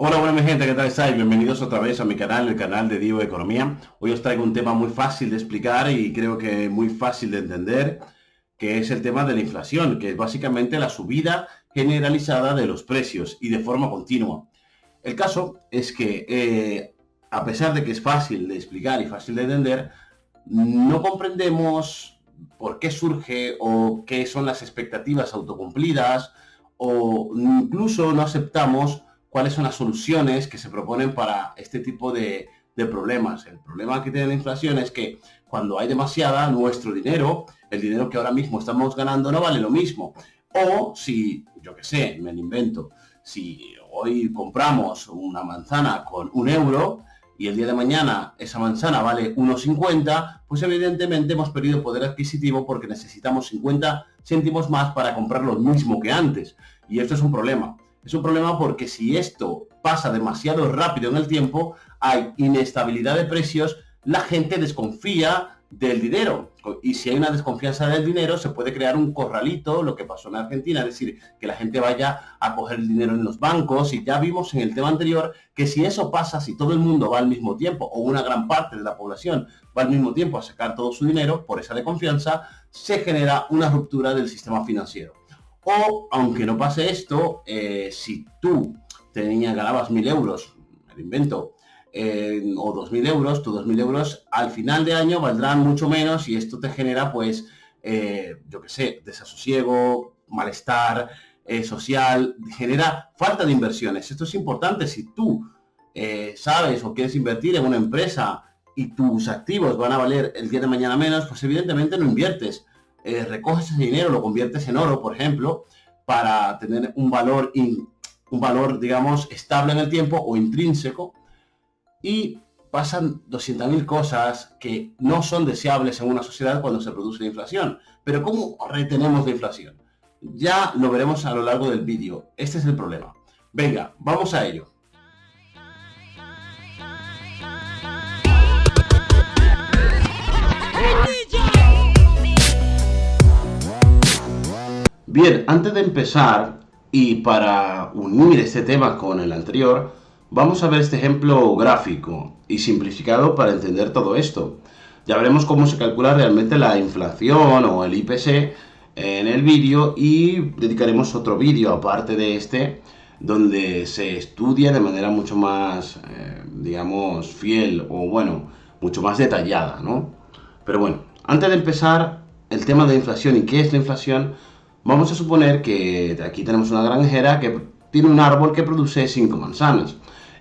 Hola, buena mi gente, ¿qué tal estáis? Bienvenidos otra vez a mi canal, el canal de Diego Economía. Hoy os traigo un tema muy fácil de explicar y creo que muy fácil de entender, que es el tema de la inflación, que es básicamente la subida generalizada de los precios y de forma continua. El caso es que, a pesar de que es fácil de explicar y fácil de entender, no comprendemos por qué surge o qué son las expectativas autocumplidas o incluso no aceptamos cuáles son las soluciones que se proponen para este tipo de problemas. El problema que tiene la inflación es que cuando hay demasiada, nuestro dinero, el dinero que ahora mismo estamos ganando, no vale lo mismo. O si, yo qué sé, me lo invento, si hoy compramos una manzana con 1 euro y el día de mañana esa manzana vale 1,50, pues evidentemente hemos perdido poder adquisitivo porque necesitamos 50 céntimos más para comprar lo mismo que antes. Y esto es un problema. Es un problema porque si esto pasa demasiado rápido en el tiempo, hay inestabilidad de precios, la gente desconfía del dinero. Y si hay una desconfianza del dinero, se puede crear un corralito, lo que pasó en Argentina, es decir, que la gente vaya a coger el dinero en los bancos. Y ya vimos en el tema anterior que si eso pasa, si todo el mundo va al mismo tiempo, o una gran parte de la población va al mismo tiempo a sacar todo su dinero, por esa desconfianza, se genera una ruptura del sistema financiero. O, aunque no pase esto, si tú ganabas 1.000 euros, me lo invento, o 2.000 euros, tus 2.000 euros al final de año valdrán mucho menos y esto te genera, pues, yo qué sé, desasosiego, malestar social, genera falta de inversiones. Esto es importante. Si tú sabes o quieres invertir en una empresa y tus activos van a valer el día de mañana menos, pues evidentemente no inviertes. Recoges ese dinero, lo conviertes en oro, por ejemplo, para tener un valor, digamos, estable en el tiempo o intrínseco, y pasan 200.000 cosas que no son deseables en una sociedad cuando se produce la inflación. Pero ¿cómo retenemos la inflación? Ya lo veremos a lo largo del vídeo. Este es el problema. Venga, vamos a ello. Bien, antes de empezar y para unir este tema con el anterior, vamos a ver este ejemplo gráfico y simplificado para entender todo esto. Ya veremos cómo se calcula realmente la inflación o el IPC en el vídeo y dedicaremos otro vídeo aparte de este donde se estudia de manera mucho más, digamos, fiel o bueno, mucho más detallada, ¿no? Pero bueno, antes de empezar el tema de inflación y qué es la inflación, vamos a suponer que aquí tenemos una granjera que tiene un árbol que produce 5 manzanas.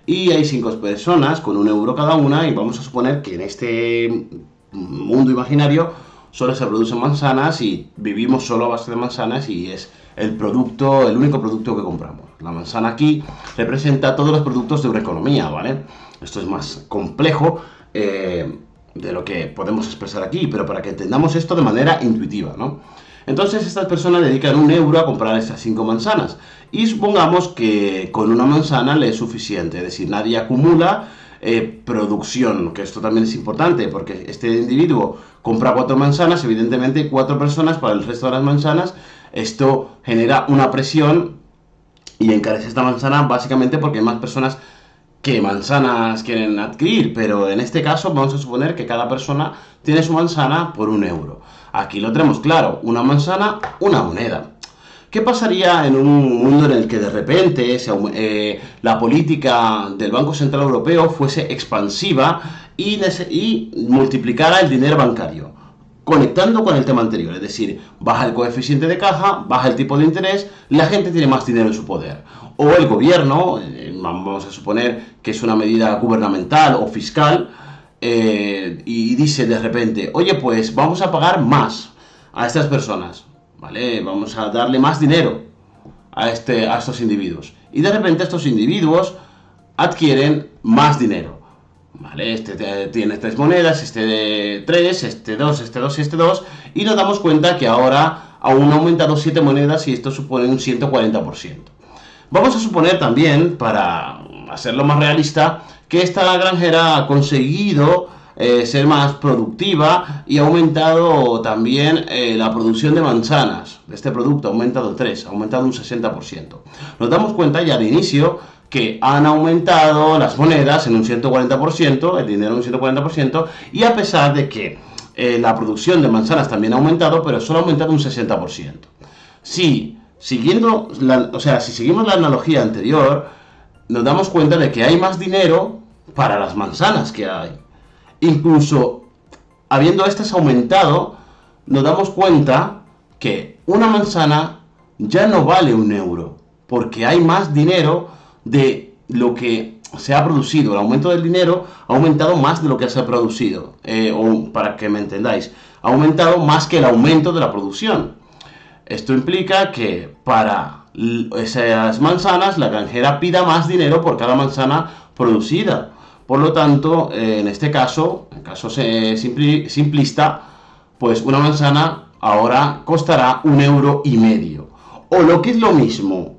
Y hay 5 personas con 1 euro cada una y vamos a suponer que en este mundo imaginario solo se producen manzanas y vivimos solo a base de manzanas y es el único producto que compramos. La manzana aquí representa todos los productos de una economía, ¿vale? Esto es más complejo de lo que podemos expresar aquí, pero para que entendamos esto de manera intuitiva, ¿no? Entonces estas personas dedican 1 euro a comprar esas 5 manzanas y supongamos que con una manzana le es suficiente, es decir, nadie acumula producción, que esto también es importante porque este individuo compra 4 manzanas, evidentemente 4 personas para el resto de las manzanas, esto genera una presión y encarece esta manzana básicamente porque hay más personas que manzanas quieren adquirir, pero en este caso vamos a suponer que cada persona tiene su manzana por 1 euro. Aquí lo tenemos claro, una manzana, una moneda. ¿Qué pasaría en un mundo en el que de repente la política del Banco Central Europeo fuese expansiva y multiplicara el dinero bancario? Conectando con el tema anterior, es decir, baja el coeficiente de caja, baja el tipo de interés, la gente tiene más dinero en su poder. O el gobierno, vamos a suponer que es una medida gubernamental o fiscal, y dice de repente, oye, pues vamos a pagar más a estas personas, ¿vale? Vamos a darle más dinero a estos individuos. Y de repente estos individuos adquieren más dinero, ¿vale? Este tiene 3 monedas, este de 3, este 2, este 2 y este 2, y nos damos cuenta que ahora aún ha aumentado 7 monedas y esto supone un 140%. Vamos a suponer también, para hacerlo más realista, que esta granjera ha conseguido ser más productiva y ha aumentado también la producción de manzanas. De este producto ha aumentado 3, ha aumentado un 60%. Nos damos cuenta ya de inicio que han aumentado las monedas en un 140%, el dinero en un 140%, y a pesar de que la producción de manzanas también ha aumentado, pero solo ha aumentado un 60%. Si seguimos la analogía anterior, nos damos cuenta de que hay más dinero para las manzanas que hay. Incluso habiendo estas aumentado, nos damos cuenta que una manzana ya no vale 1 euro, porque hay más dinero de lo que se ha producido. El aumento del dinero ha aumentado más de lo que se ha producido. O para que me entendáis, ha aumentado más que el aumento de la producción. Esto implica que para esas manzanas la granjera pida más dinero por cada manzana producida. Por lo tanto, en este caso, en caso simplista, pues una manzana ahora costará 1,5 euros. O lo que es lo mismo,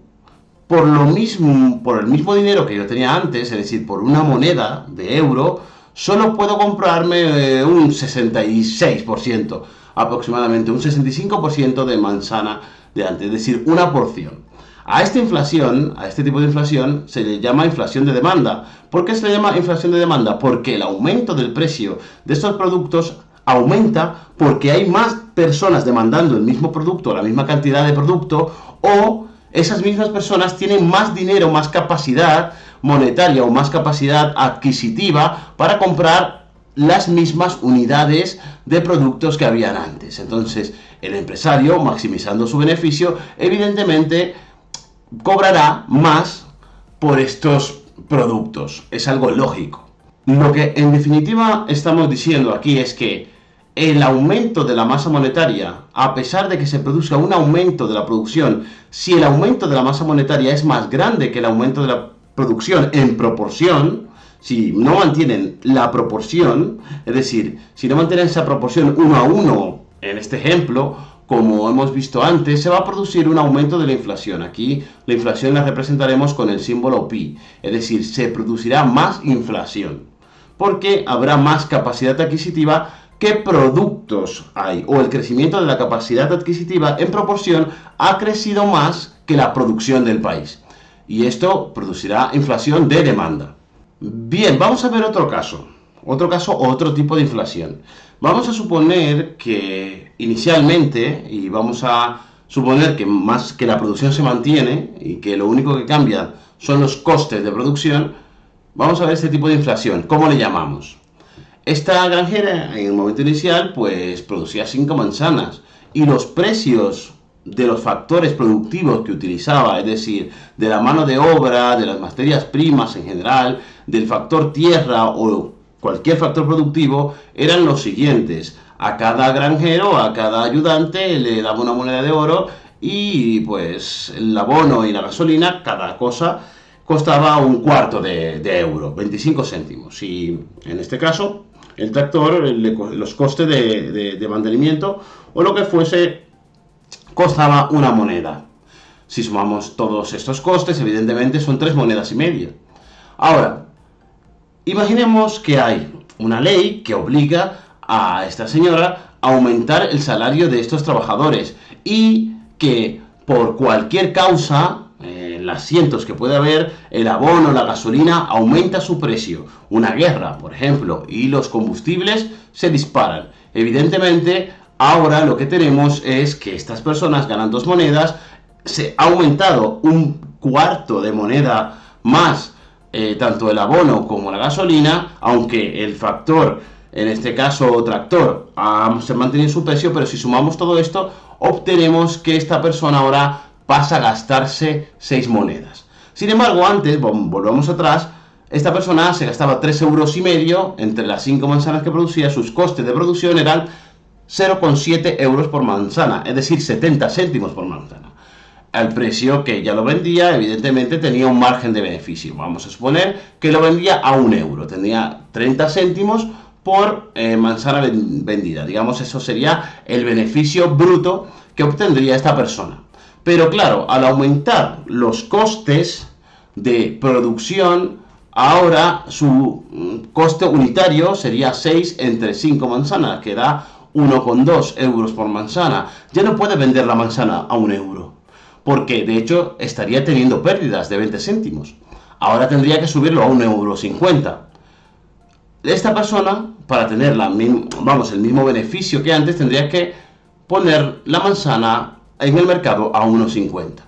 por el mismo dinero que yo tenía antes, es decir, por una moneda de euro, solo puedo comprarme un 66%, aproximadamente un 65% de manzana de antes, es decir, una porción. A esta inflación, a este tipo de inflación, se le llama inflación de demanda. ¿Por qué se le llama inflación de demanda? Porque el aumento del precio de estos productos aumenta porque hay más personas demandando el mismo producto, la misma cantidad de producto, o esas mismas personas tienen más dinero, más capacidad monetaria o más capacidad adquisitiva para comprar las mismas unidades de productos que habían antes. Entonces, el empresario, maximizando su beneficio, evidentemente cobrará más por estos productos. Es algo lógico. Lo que en definitiva estamos diciendo aquí es que el aumento de la masa monetaria, a pesar de que se produzca un aumento de la producción, si el aumento de la masa monetaria es más grande que el aumento de la producción en proporción, si no mantienen la proporción, es decir, si no mantienen esa proporción 1 a 1, en este ejemplo, como hemos visto antes, se va a producir un aumento de la inflación. Aquí la inflación la representaremos con el símbolo pi, es decir, se producirá más inflación, porque habrá más capacidad adquisitiva que productos hay, o el crecimiento de la capacidad adquisitiva en proporción ha crecido más que la producción del país. Y esto producirá inflación de demanda. Bien, vamos a ver otro caso, otro tipo de inflación. Vamos a suponer que inicialmente, y vamos a suponer que la producción se mantiene y que lo único que cambia son los costes de producción, vamos a ver este tipo de inflación. ¿Cómo le llamamos? Esta granjera en el momento inicial pues producía 5 manzanas y los precios de los factores productivos que utilizaba, es decir, de la mano de obra, de las materias primas en general, del factor tierra o cualquier factor productivo, eran los siguientes. A cada granjero, a cada ayudante le daba una moneda de oro y pues el abono y la gasolina, cada cosa costaba 1/4 de euro, 25 céntimos. Y en este caso, el tractor, los costes de mantenimiento o lo que fuese, costaba una moneda. Si sumamos todos estos costes, evidentemente son 3,5 monedas. Ahora, imaginemos que hay una ley que obliga a esta señora a aumentar el salario de estos trabajadores y que por cualquier causa, las cientos que puede haber, el abono, la gasolina aumenta su precio. Una guerra, por ejemplo, y los combustibles se disparan. Evidentemente, ahora lo que tenemos es que estas personas ganan 2 monedas, se ha aumentado 1/4 de moneda más tanto el abono como la gasolina, aunque el factor, en este caso tractor, se mantiene su precio, pero si sumamos todo esto, obtenemos que esta persona ahora pasa a gastarse 6 monedas. Sin embargo, antes, volvamos atrás, esta persona se gastaba 3,5 euros entre las 5 manzanas que producía, sus costes de producción eran 0,7 euros por manzana, es decir, 70 céntimos por manzana. Al precio que ya lo vendía, evidentemente tenía un margen de beneficio. Vamos a suponer que lo vendía a 1 euro, tendría 30 céntimos por manzana vendida. Digamos, eso sería el beneficio bruto que obtendría esta persona. Pero claro, al aumentar los costes de producción, ahora su coste unitario sería 6 entre 5 manzanas, que da 1,2 euros por manzana. Ya no puede vender la manzana a 1 euro, porque de hecho estaría teniendo pérdidas de 20 céntimos. ahora tendría que subirlo a 1,50 €. Esta persona, para tener el mismo beneficio que antes, tendría que poner la manzana en el mercado a 1,50 €.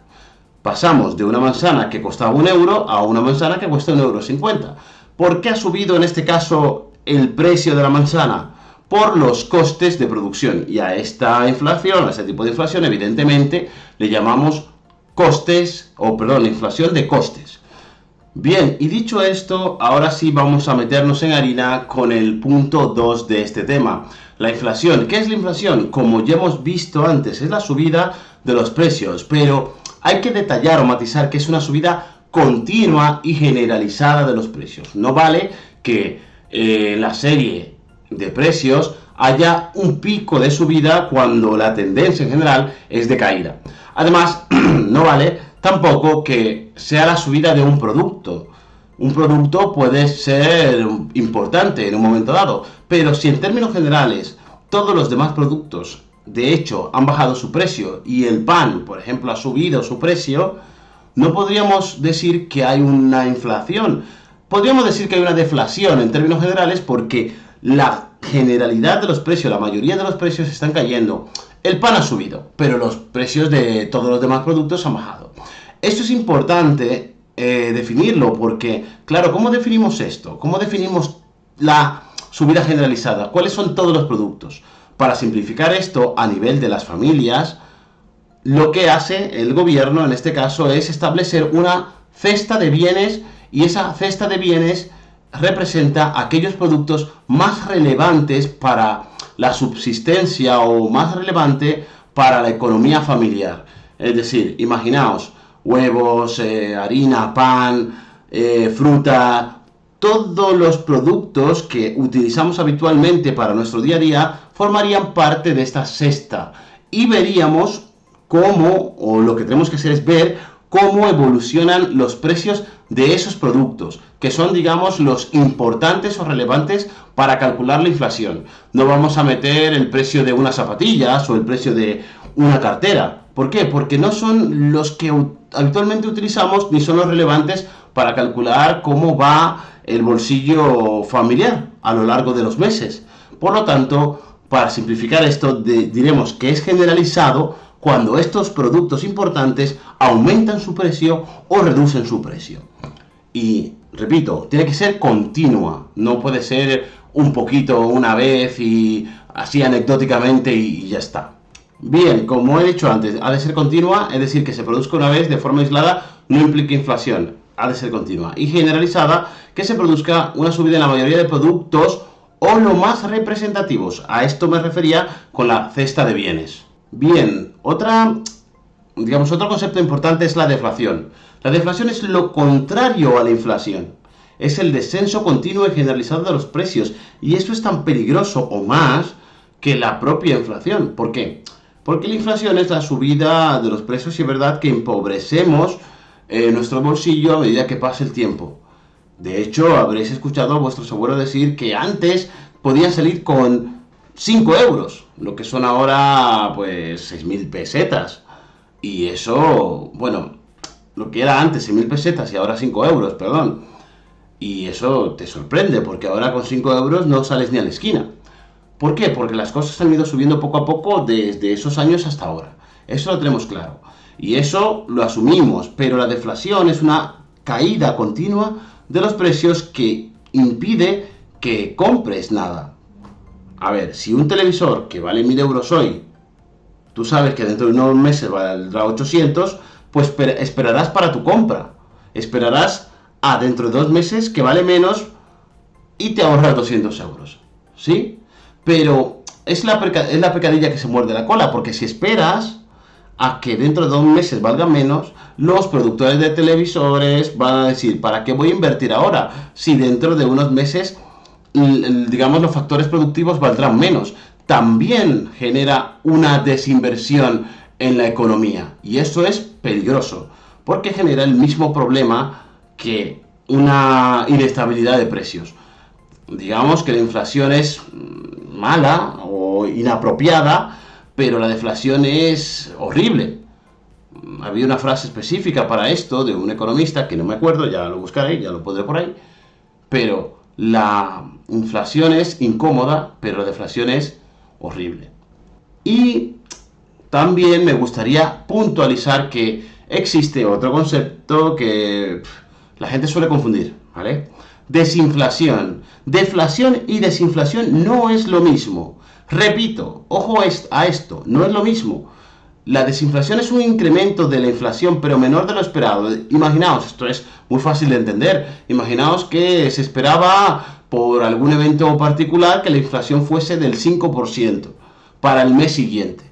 Pasamos de una manzana que costaba 1 € a una manzana que cuesta 1,50 €. ¿Por qué ha subido en este caso el precio de la manzana? Por los costes de producción. Y a esta inflación, a este tipo de inflación, evidentemente, le llamamos inflación de costes. Bien, y dicho esto, ahora sí vamos a meternos en harina con el punto 2 de este tema. La inflación. ¿Qué es la inflación? Como ya hemos visto antes, es la subida de los precios, pero hay que detallar o matizar que es una subida continua y generalizada de los precios. No vale que en la serie de precios haya un pico de subida cuando la tendencia en general es de caída. Además, no vale tampoco que sea la subida de un producto. Un producto puede ser importante en un momento dado, pero si en términos generales todos los demás productos de hecho han bajado su precio y el pan, por ejemplo, ha subido su precio, no podríamos decir que hay una inflación. Podríamos decir que hay una deflación en términos generales porque la generalidad de los precios, la mayoría de los precios están cayendo. El pan ha subido, pero los precios de todos los demás productos han bajado. Esto es importante definirlo porque, claro, ¿cómo definimos esto? ¿Cómo definimos la subida generalizada? ¿Cuáles son todos los productos? Para simplificar esto a nivel de las familias, lo que hace el gobierno en este caso es establecer una cesta de bienes y esa cesta de bienes representa aquellos productos más relevantes para la subsistencia o más relevante para la economía familiar. Es decir, imaginaos huevos, harina, pan, fruta, todos los productos que utilizamos habitualmente para nuestro día a día formarían parte de esta cesta y veríamos cómo, o lo que tenemos que hacer es ver cómo evolucionan los precios de esos productos, que son, digamos, los importantes o relevantes para calcular la inflación. No vamos a meter el precio de unas zapatillas o el precio de una cartera. ¿Por qué? Porque no son los que habitualmente utilizamos ni son los relevantes para calcular cómo va el bolsillo familiar a lo largo de los meses. Por lo tanto, para simplificar esto, diremos que es generalizado cuando estos productos importantes aumentan su precio o reducen su precio. Y, repito, tiene que ser continua, no puede ser un poquito una vez y así anecdóticamente y ya está. Bien, como he dicho antes, ha de ser continua, es decir, que se produzca una vez de forma aislada no implica inflación, ha de ser continua. Y generalizada, que se produzca una subida en la mayoría de productos o lo más representativos. A esto me refería con la cesta de bienes. Bien, otro concepto importante es la deflación. La deflación es lo contrario a la inflación. Es el descenso continuo y generalizado de los precios. Y esto es tan peligroso o más que la propia inflación. ¿Por qué? Porque la inflación es la subida de los precios y es verdad que empobrecemos nuestro bolsillo a medida que pasa el tiempo. De hecho, habréis escuchado a vuestros abuelos decir que antes podían salir con 5 euros, lo que son ahora pues 6.000 pesetas. Y eso, bueno, lo que era antes 6.000 pesetas y ahora 5 euros, perdón. Y eso te sorprende porque ahora con 5 euros no sales ni a la esquina. ¿Por qué? Porque las cosas han ido subiendo poco a poco desde esos años hasta ahora. Eso lo tenemos claro. Y eso lo asumimos, pero la deflación es una caída continua de los precios que impide que compres nada. A ver, si un televisor que vale 1.000 euros hoy, tú sabes que dentro de unos meses valdrá 800, pues esperarás para tu compra. Esperarás a dentro de 2 meses que vale menos y te ahorras 200 euros. ¿Sí? Pero es la pecadilla que se muerde la cola, porque si esperas a que dentro de 2 meses valga menos, los productores de televisores van a decir, ¿para qué voy a invertir ahora? Si dentro de unos meses, digamos, los factores productivos valdrán menos. También genera una desinversión en la economía. Y eso es peligroso, porque genera el mismo problema que una inestabilidad de precios. Digamos que la inflación es mala o inapropiada, pero la deflación es horrible. había una frase específica para esto de un economista, que no me acuerdo, ya lo buscaré, ya lo pondré por ahí, pero la inflación es incómoda, pero la deflación es horrible. Y también me gustaría puntualizar que existe otro concepto que la gente suele confundir, ¿vale? Desinflación. Deflación y desinflación no es lo mismo. Repito, ojo a esto, no es lo mismo. La desinflación es un incremento de la inflación, pero menor de lo esperado. Imaginaos, esto es muy fácil de entender. Imaginaos que se esperaba por algún evento particular que la inflación fuese del 5% para el mes siguiente.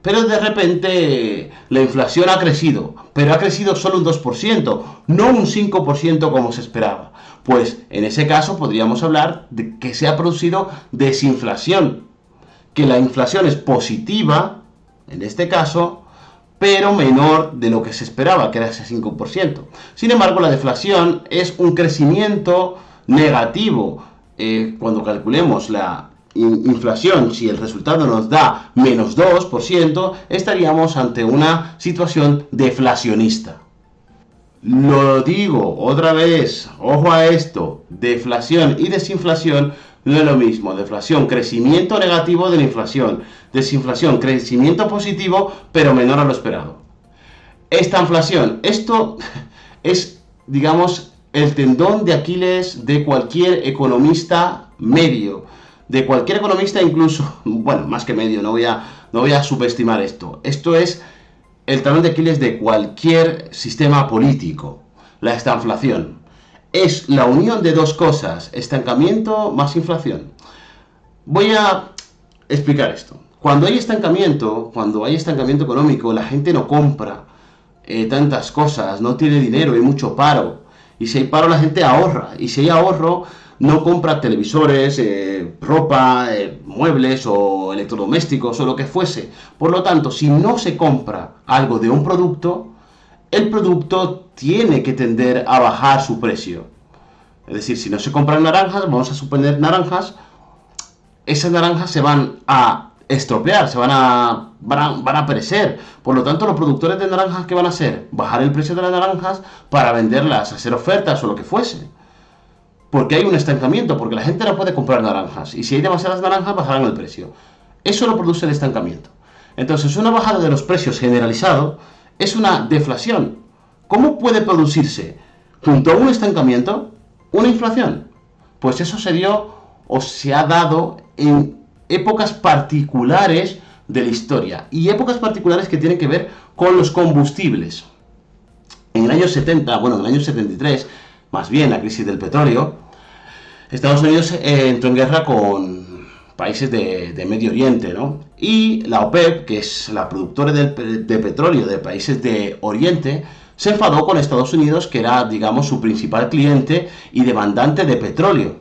Pero de repente la inflación ha crecido, pero ha crecido solo un 2%, no un 5% como se esperaba. Pues en ese caso podríamos hablar de que se ha producido desinflación, que la inflación es positiva, en este caso, pero menor de lo que se esperaba, que era ese 5%. Sin embargo, la deflación es un crecimiento negativo. Cuando calculemos la inflación, si el resultado nos da menos 2%, estaríamos ante una situación deflacionista. Lo digo otra vez, ojo a esto, deflación y desinflación no es lo mismo. Deflación, crecimiento negativo de la inflación. Desinflación, crecimiento positivo, pero menor a lo esperado. Esta inflación, esto es, digamos, el tendón de Aquiles de cualquier economista medio. De cualquier economista incluso, bueno, más que medio, no voy a subestimar esto. Esto es el talón de Aquiles de cualquier sistema político, la estanflación. Es la unión de dos cosas, estancamiento más inflación. Voy a explicar esto. Cuando hay estancamiento económico, la gente no compra tantas cosas, no tiene dinero, hay mucho paro. Y si hay paro, la gente ahorra. Y si hay ahorro, no compra televisores, ropa, muebles o electrodomésticos o lo que fuese. Por lo tanto, si no se compra algo de un producto, el producto tiene que tender a bajar su precio. Es decir, si no se compran naranjas, vamos a suponer naranjas, esas naranjas se van a estropear, van a perecer. Por lo tanto, los productores de naranjas, ¿qué van a hacer? Bajar el precio de las naranjas para venderlas, hacer ofertas o lo que fuese. Porque hay un estancamiento, porque la gente no puede comprar naranjas. Y si hay demasiadas naranjas, bajarán el precio. Eso lo produce el estancamiento. Entonces, una bajada de los precios generalizado es una deflación. ¿Cómo puede producirse junto a un estancamiento una inflación? Pues eso se dio o se ha dado en épocas particulares de la historia. Y épocas particulares que tienen que ver con los combustibles. En el año 70, bueno, en el año 73, más bien la crisis del petróleo, Estados Unidos entró en guerra con países de Medio Oriente, ¿no? Y la OPEP, que es la productora de petróleo de países de Oriente, se enfadó con Estados Unidos, que era, digamos, su principal cliente y demandante de petróleo.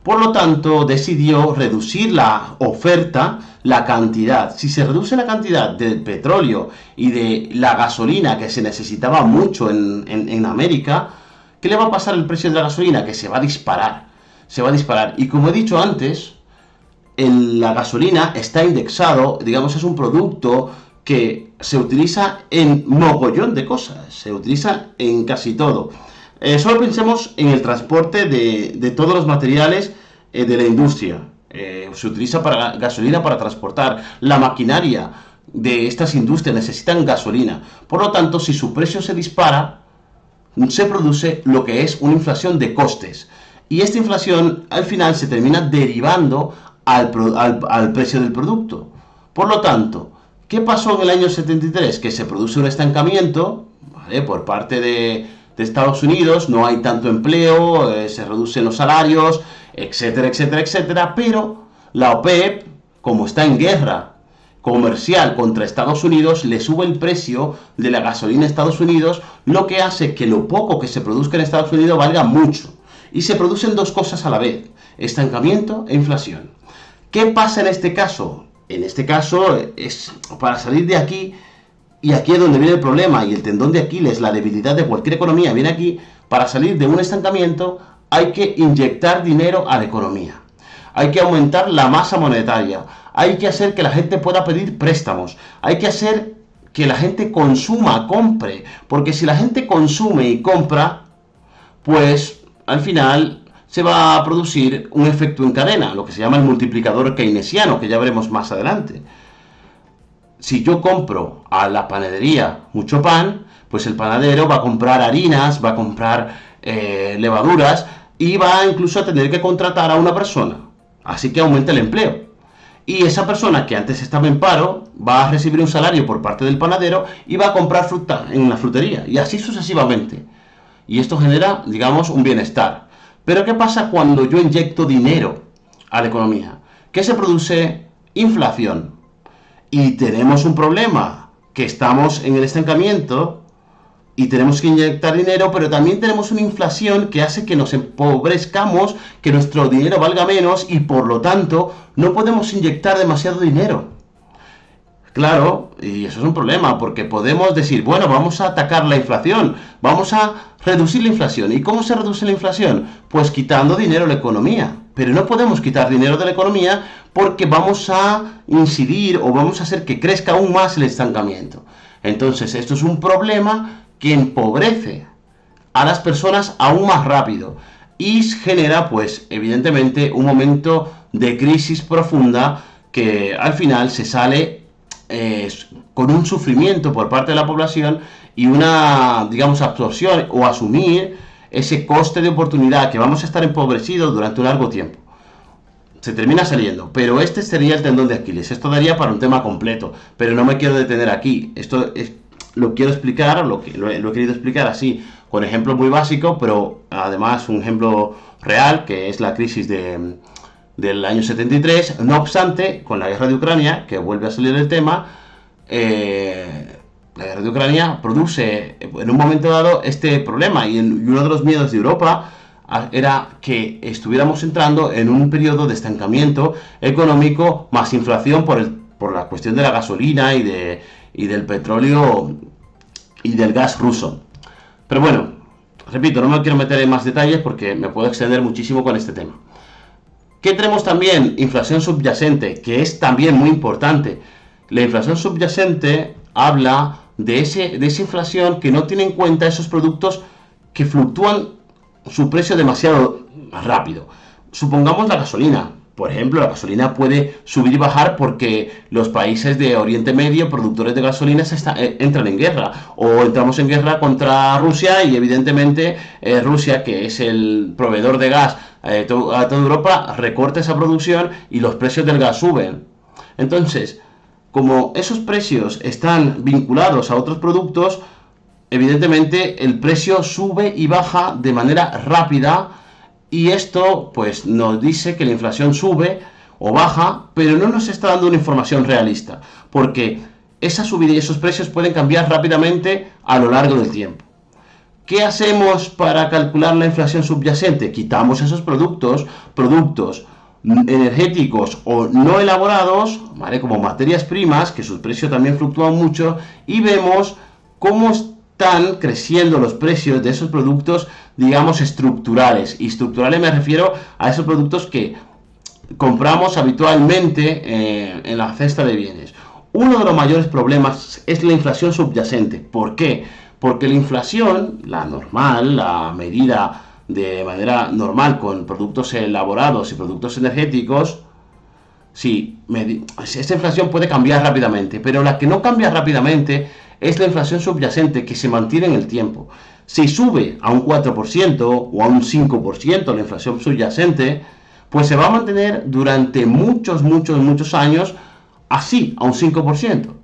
Por lo tanto, decidió reducir la oferta, la cantidad. Si se reduce la cantidad del petróleo y de la gasolina, que se necesitaba mucho en América, ¿qué le va a pasar al precio de la gasolina? Que se va a disparar. Se va a disparar. Y como he dicho antes, la gasolina está indexado, digamos, es un producto que se utiliza en mogollón de cosas. Se utiliza en casi todo. Solo pensemos en el transporte de todos los materiales de la industria. Se utiliza para gasolina para transportar. La maquinaria de estas industrias necesitan gasolina. Por lo tanto, si su precio se dispara, se produce lo que es una inflación de costes. Y esta inflación al final se termina derivando al precio del producto. Por lo tanto, ¿qué pasó en el año 73? Que se produce un estancamiento, ¿vale?, por parte de Estados Unidos, no hay tanto empleo, se reducen los salarios, etcétera, etcétera, etcétera, pero la OPEP, como está en guerra comercial contra Estados Unidos, le sube el precio de la gasolina a Estados Unidos, lo que hace que lo poco que se produzca en Estados Unidos valga mucho. Y se producen dos cosas a la vez, estancamiento e inflación. ¿Qué pasa en este caso? En este caso, es para salir de aquí, y aquí es donde viene el problema, y el tendón de Aquiles, la debilidad de cualquier economía viene aquí. Para salir de un estancamiento hay que inyectar dinero a la economía. Hay que aumentar la masa monetaria. Hay que hacer que la gente pueda pedir préstamos. Hay que hacer que la gente consuma, compre, porque si la gente consume y compra, pues al final se va a producir un efecto en cadena, lo que se llama el multiplicador keynesiano, que ya veremos más adelante. Si yo compro a la panadería mucho pan, pues el panadero va a comprar harinas, va a comprar levaduras y va incluso a tener que contratar a una persona. Así que aumenta el empleo. Y esa persona que antes estaba en paro va a recibir un salario por parte del panadero y va a comprar fruta en la frutería. Y así sucesivamente. Y esto genera, digamos, un bienestar. Pero ¿qué pasa cuando yo inyecto dinero a la economía? ¿Qué se produce? Inflación. Y tenemos un problema, que estamos en el estancamiento y tenemos que inyectar dinero, pero también tenemos una inflación que hace que nos empobrezcamos, que nuestro dinero valga menos y por lo tanto no podemos inyectar demasiado dinero. Claro, y eso es un problema, porque podemos decir, bueno, vamos a atacar la inflación, vamos a reducir la inflación. ¿Y cómo se reduce la inflación? Pues quitando dinero de la economía. Pero no podemos quitar dinero de la economía porque vamos a incidir o vamos a hacer que crezca aún más el estancamiento. Entonces, esto es un problema que empobrece a las personas aún más rápido y genera, pues, evidentemente, un momento de crisis profunda que al final se sale con un sufrimiento por parte de la población y una, digamos, absorción o asumir ese coste de oportunidad que vamos a estar empobrecidos durante un largo tiempo. Se termina saliendo, pero este sería el tendón de Aquiles. Esto daría para un tema completo, pero no me quiero detener aquí. Esto lo quiero explicar, lo he querido explicar así, con ejemplos muy básicos, pero además un ejemplo real, que es la crisis del año 73. No obstante, con la guerra de Ucrania, que vuelve a salir el tema, la guerra de Ucrania produce en un momento dado este problema y uno de los miedos de Europa era que estuviéramos entrando en un periodo de estancamiento económico más inflación por la cuestión de la gasolina y del petróleo y del gas ruso. Pero bueno, repito, no me quiero meter en más detalles porque me puedo extender muchísimo con este tema. ¿Qué tenemos también? Inflación subyacente, que es también muy importante. La inflación subyacente habla de esa inflación que no tiene en cuenta esos productos que fluctúan su precio demasiado rápido. Supongamos la gasolina. Por ejemplo, la gasolina puede subir y bajar porque los países de Oriente Medio, productores de gasolina, entran en guerra. O entramos en guerra contra Rusia y evidentemente Rusia, que es el proveedor de gas a toda Europa, recorta esa producción y los precios del gas suben. Entonces, como esos precios están vinculados a otros productos, evidentemente el precio sube y baja de manera rápida y esto pues nos dice que la inflación sube o baja, pero no nos está dando una información realista, porque esa subida y esos precios pueden cambiar rápidamente a lo largo del tiempo. ¿Qué hacemos para calcular la inflación subyacente? Quitamos esos productos energéticos o no elaborados, ¿vale? Como materias primas, que sus precios también fluctúan mucho, y vemos cómo están creciendo los precios de esos productos, digamos, estructurales. Y estructurales me refiero a esos productos que compramos habitualmente en la cesta de bienes. Uno de los mayores problemas es la inflación subyacente. ¿Por qué? Porque la inflación, la normal, la medida de manera normal con productos elaborados y productos energéticos, sí, esta inflación puede cambiar rápidamente, pero la que no cambia rápidamente es la inflación subyacente, que se mantiene en el tiempo. Si sube a un 4% o a un 5% la inflación subyacente, pues se va a mantener durante muchos años así, a un 5%.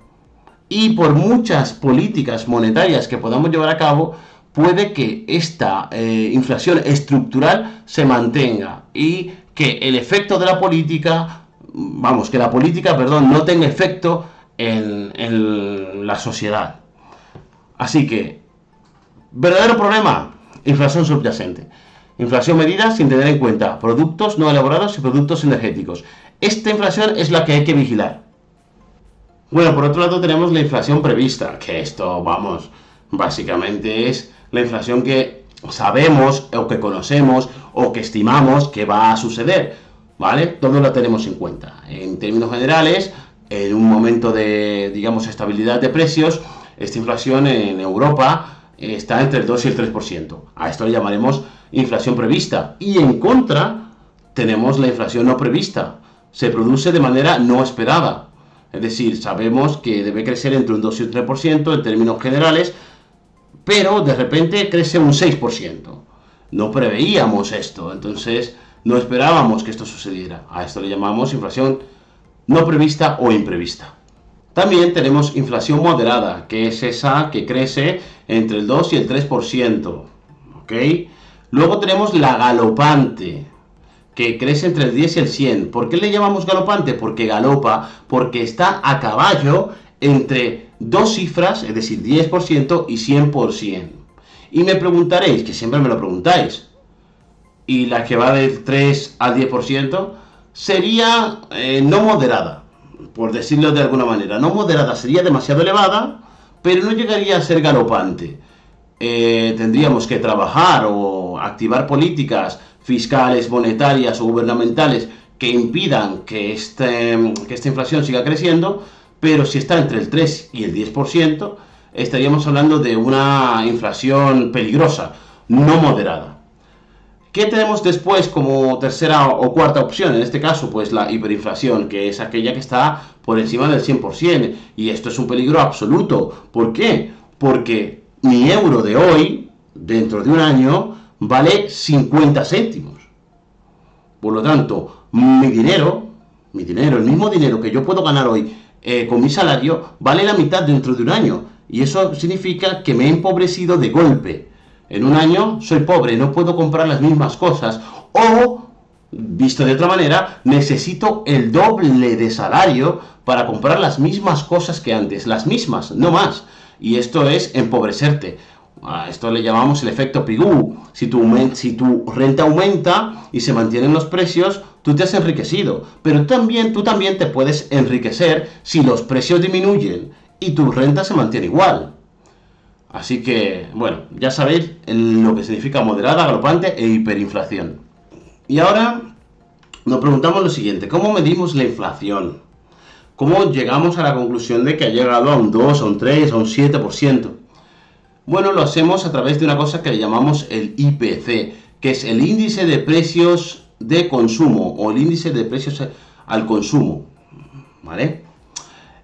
Y por muchas políticas monetarias que podamos llevar a cabo, puede que esta inflación estructural se mantenga y que el efecto de la política, que la política, no tenga efecto en la sociedad. Así que, verdadero problema, inflación subyacente. Inflación medida sin tener en cuenta productos no elaborados y productos energéticos. Esta inflación es la que hay que vigilar. Bueno, por otro lado tenemos la inflación prevista, que esto, básicamente es la inflación que sabemos o que conocemos o que estimamos que va a suceder, ¿vale? Todo lo tenemos en cuenta. En términos generales, en un momento de, digamos, estabilidad de precios, esta inflación en Europa está entre el 2 y el 3%. A esto le llamaremos inflación prevista. Y en contra tenemos la inflación no prevista. Se produce de manera no esperada. Es decir, sabemos que debe crecer entre un 2 y un 3% en términos generales, pero de repente crece un 6%. No preveíamos esto, entonces no esperábamos que esto sucediera. A esto le llamamos inflación no prevista o imprevista. También tenemos inflación moderada, que es esa que crece entre el 2 y el 3%. ¿Ok? Luego tenemos la galopante, que crece entre el 10 y el 100. ¿Por qué le llamamos galopante? Porque galopa, porque está a caballo entre dos cifras, es decir, 10% y 100%. Y me preguntaréis, que siempre me lo preguntáis, ¿y la que va del 3 al 10%? Sería no moderada, por decirlo de alguna manera. No moderada sería demasiado elevada, pero no llegaría a ser galopante. Tendríamos que trabajar o activar políticas fiscales, monetarias o gubernamentales que impidan que esta inflación siga creciendo, pero si está entre el 3 y el 10%, estaríamos hablando de una inflación peligrosa, no moderada. ¿Qué tenemos después como tercera o cuarta opción? En este caso, pues la hiperinflación, que es aquella que está por encima del 100%. Y esto es un peligro absoluto. ¿Por qué? Porque mi euro de hoy, dentro de un año, vale 50 céntimos. Por lo tanto, mi dinero, el mismo dinero que yo puedo ganar hoy con mi salario, vale la mitad dentro de un año. Y eso significa que me he empobrecido de golpe. En un año soy pobre, no puedo comprar las mismas cosas. O, visto de otra manera, necesito el doble de salario para comprar las mismas cosas que antes. Las mismas, no más. Y esto es empobrecerte. A esto le llamamos el efecto Pigou. Si tu renta aumenta y se mantienen los precios, tú te has enriquecido. Pero tú también te puedes enriquecer si los precios disminuyen y tu renta se mantiene igual. Así que, bueno, ya sabéis lo que significa moderada, galopante e hiperinflación. Y ahora nos preguntamos lo siguiente: ¿cómo medimos la inflación? ¿Cómo llegamos a la conclusión de que ha llegado a un 2, a un 3, a un 7%? Bueno, lo hacemos a través de una cosa que le llamamos el IPC, que es el índice de precios de consumo o el índice de precios al consumo, ¿vale?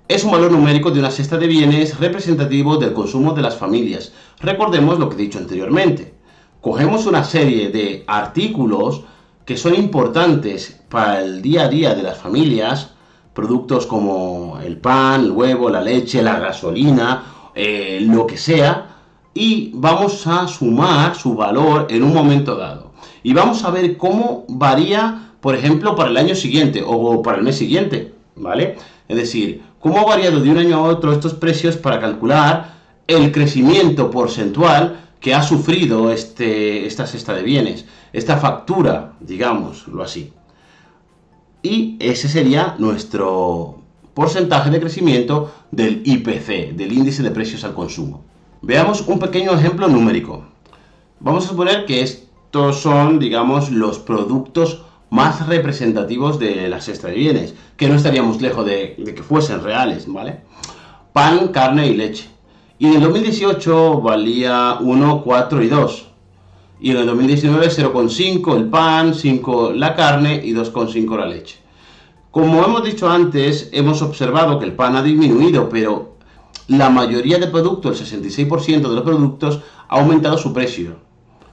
Es un valor numérico de una cesta de bienes representativo del consumo de las familias. Recordemos lo que he dicho anteriormente. Cogemos una serie de artículos que son importantes para el día a día de las familias, productos como el pan, el huevo, la leche, la gasolina, lo que sea, y vamos a sumar su valor en un momento dado. Y vamos a ver cómo varía, por ejemplo, para el año siguiente o para el mes siguiente, ¿vale? Es decir, cómo ha variado de un año a otro estos precios para calcular el crecimiento porcentual que ha sufrido esta cesta de bienes, esta factura, digámoslo así. Y ese sería nuestro porcentaje de crecimiento del IPC, del índice de precios al consumo. Veamos un pequeño ejemplo numérico. Vamos a suponer que estos son, digamos, los productos más representativos de la cesta de bienes, que no estaríamos lejos de que fuesen reales, ¿vale? Pan, carne y leche. Y en el 2018 valía 1, 4 y 2. Y en el 2019 0,5 el pan, 5 la carne y 2,5 la leche. Como hemos dicho antes, hemos observado que el pan ha disminuido, pero la mayoría de productos, el 66% de los productos, ha aumentado su precio.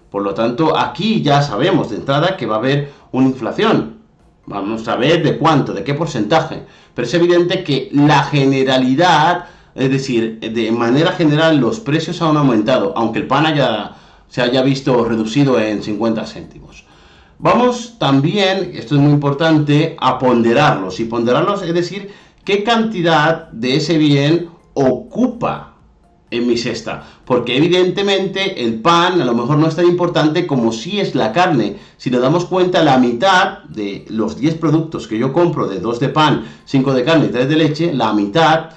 Por lo tanto, aquí ya sabemos de entrada que va a haber una inflación. Vamos a ver de cuánto, de qué porcentaje. Pero es evidente que la generalidad, es decir, de manera general los precios han aumentado, aunque el pan se haya visto reducido en 50 céntimos. Vamos también, esto es muy importante, a ponderarlos. Y ponderarlos es decir, qué cantidad de ese bien ocupa en mi cesta, porque evidentemente el pan a lo mejor no es tan importante como si es la carne. Si nos damos cuenta, la mitad de los 10 productos que yo compro, de 2 de pan, 5 de carne y 3 de leche, la mitad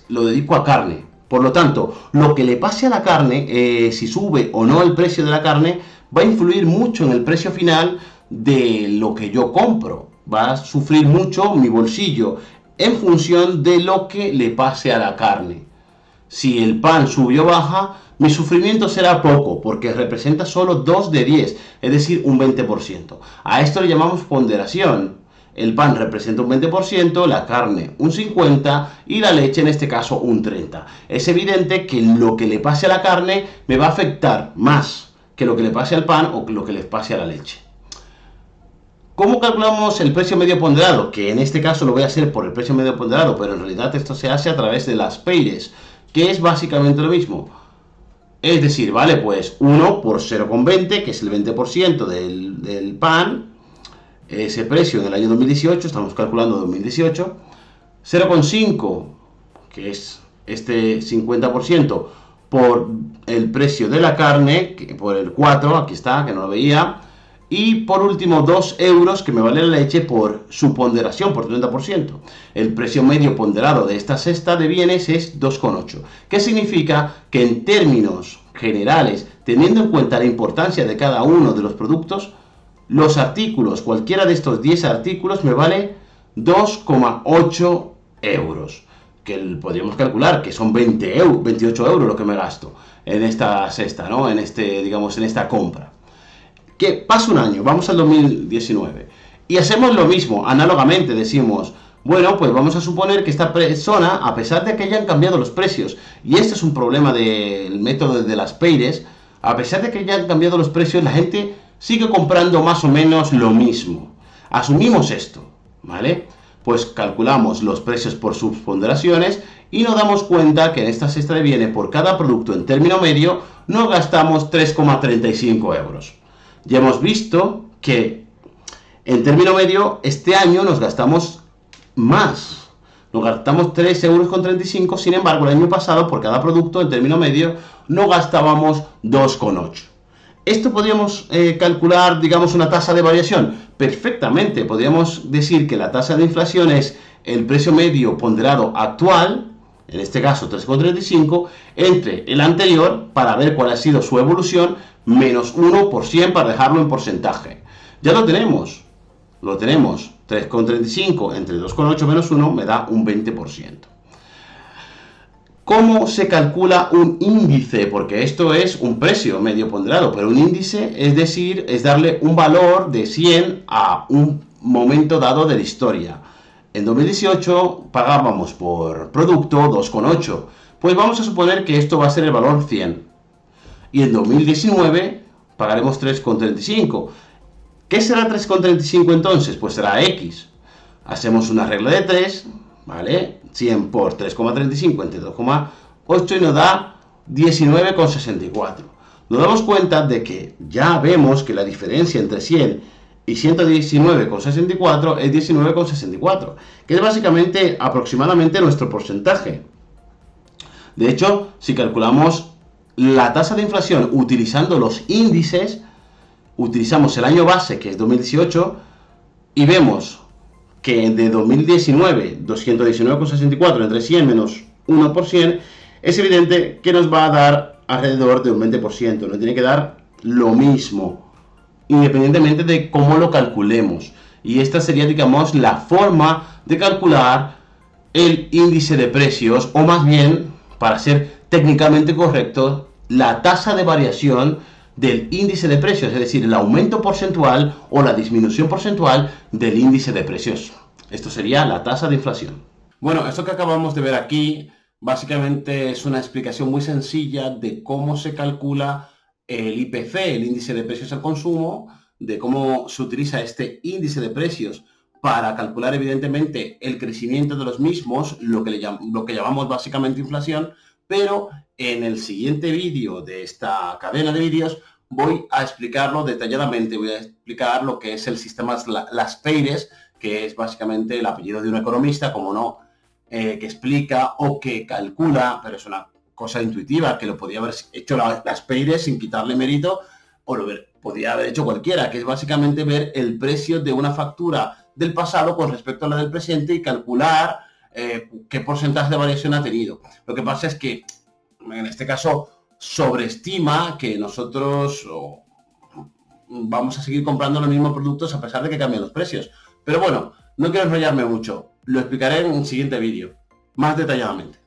lo dedico a carne. Por lo tanto, lo que le pase a la carne, si sube o no el precio de la carne, va a influir mucho en el precio final de lo que yo compro. Va a sufrir mucho mi bolsillo en función de lo que le pase a la carne. Si el pan sube o baja, mi sufrimiento será poco, porque representa solo 2 de 10, es decir, un 20%. A esto le llamamos ponderación. El pan representa un 20%, la carne un 50% y la leche en este caso un 30%. Es evidente que lo que le pase a la carne me va a afectar más que lo que le pase al pan o lo que le pase a la leche. ¿Cómo calculamos el precio medio ponderado? Que en este caso lo voy a hacer por el precio medio ponderado, pero en realidad esto se hace a través de las PEIRES, que es básicamente lo mismo. Es decir, vale, pues 1 por 0,20, que es el 20% del pan, ese precio en el año 2018, estamos calculando 2018, 0,5, que es este 50%, por el precio de la carne, por el 4, aquí está, que no lo veía, y por último 2 euros que me vale la leche por su ponderación, por 30%. El precio medio ponderado de esta cesta de bienes es 2,8. ¿Qué significa? Que en términos generales, teniendo en cuenta la importancia de cada uno de los productos, los artículos, cualquiera de estos 10 artículos me vale 2,8 euros. Que podríamos calcular que son 28 euros lo que me gasto en esta cesta, ¿no? En esta compra. Que pasa un año, vamos al 2019, y hacemos lo mismo, análogamente decimos, bueno, pues vamos a suponer que esta persona, a pesar de que hayan cambiado los precios, y este es un problema del método de las PEIRES, a pesar de que hayan cambiado los precios, la gente sigue comprando más o menos lo mismo. Asumimos esto, ¿vale? Pues calculamos los precios por sus ponderaciones y nos damos cuenta que en esta cesta de bienes, por cada producto en término medio, nos gastamos 3,35 euros. Ya hemos visto que en término medio este año nos gastamos más. Nos gastamos 3,35 euros, sin embargo el año pasado por cada producto en término medio no gastábamos 2,8. ¿Esto podríamos calcular, digamos, una tasa de variación? Perfectamente, podríamos decir que la tasa de inflación es el precio medio ponderado actual, en este caso 3,35, entre el anterior, para ver cuál ha sido su evolución, menos 1 por 100 para dejarlo en porcentaje. Ya lo tenemos, 3,35 entre 2,8 menos 1 me da un 20%. ¿Cómo se calcula un índice? Porque esto es un precio medio ponderado, pero un índice es decir, es darle un valor de 100 a un momento dado de la historia. En 2018 pagábamos por producto 2,8. Pues vamos a suponer que esto va a ser el valor 100. Y en 2019 pagaremos 3,35. ¿Qué será 3,35 entonces? Pues será X. Hacemos una regla de 3, ¿vale? 100 por 3,35 entre 2,8 y nos da 19,64. Nos damos cuenta de que ya vemos que la diferencia entre 100 y 119,64 es 19,64, que es básicamente aproximadamente nuestro porcentaje. De hecho, si calculamos la tasa de inflación utilizando los índices, utilizamos el año base, que es 2018, y vemos que de 2019, 219,64 entre 100 menos 1 por 100, es evidente que nos va a dar alrededor de un 20%, nos tiene que dar lo mismo, independientemente de cómo lo calculemos. Y esta sería, digamos, la forma de calcular el índice de precios, o más bien, para ser técnicamente correcto, la tasa de variación del índice de precios, es decir, el aumento porcentual o la disminución porcentual del índice de precios. Esto sería la tasa de inflación. Bueno, esto que acabamos de ver aquí básicamente es una explicación muy sencilla de cómo se calcula el IPC, el índice de precios al consumo, de cómo se utiliza este índice de precios para calcular evidentemente el crecimiento de los mismos, lo que llamamos básicamente inflación, pero en el siguiente vídeo de esta cadena de vídeos voy a explicarlo detalladamente, voy a explicar lo que es el sistema, las PEIRES, que es básicamente el apellido de un economista, como no, que explica o que calcula, pero es una cosa intuitiva, que lo podía haber hecho las PEIRES sin quitarle mérito, o lo podía haber hecho cualquiera, que es básicamente ver el precio de una factura del pasado con respecto a la del presente y calcular qué porcentaje de variación ha tenido. Lo que pasa es que, en este caso, sobreestima que nosotros vamos a seguir comprando los mismos productos a pesar de que cambien los precios. Pero bueno, no quiero enrollarme mucho. Lo explicaré en un siguiente vídeo, más detalladamente.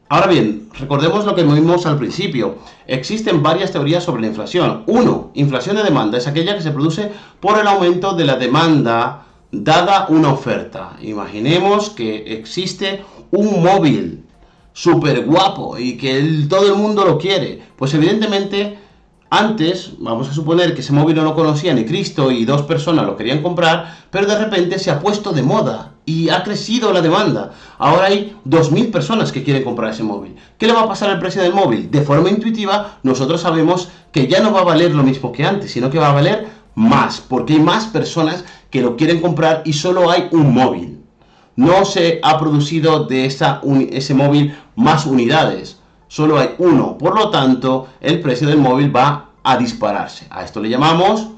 Ahora bien, recordemos lo que vimos al principio. Existen varias teorías sobre la inflación. 1. Inflación de demanda es aquella que se produce por el aumento de la demanda dada una oferta. Imaginemos que existe un móvil súper guapo y que todo el mundo lo quiere. Pues evidentemente, antes, vamos a suponer que ese móvil no lo conocía ni Cristo y 2 personas lo querían comprar, pero de repente se ha puesto de moda y ha crecido la demanda. Ahora hay 2.000 personas que quieren comprar ese móvil. ¿Qué le va a pasar al precio del móvil? De forma intuitiva, nosotros sabemos que ya no va a valer lo mismo que antes, sino que va a valer más, porque hay más personas que lo quieren comprar y solo hay un móvil. No se ha producido de ese móvil más unidades, solo hay uno. Por lo tanto, el precio del móvil va a dispararse. A esto le llamamos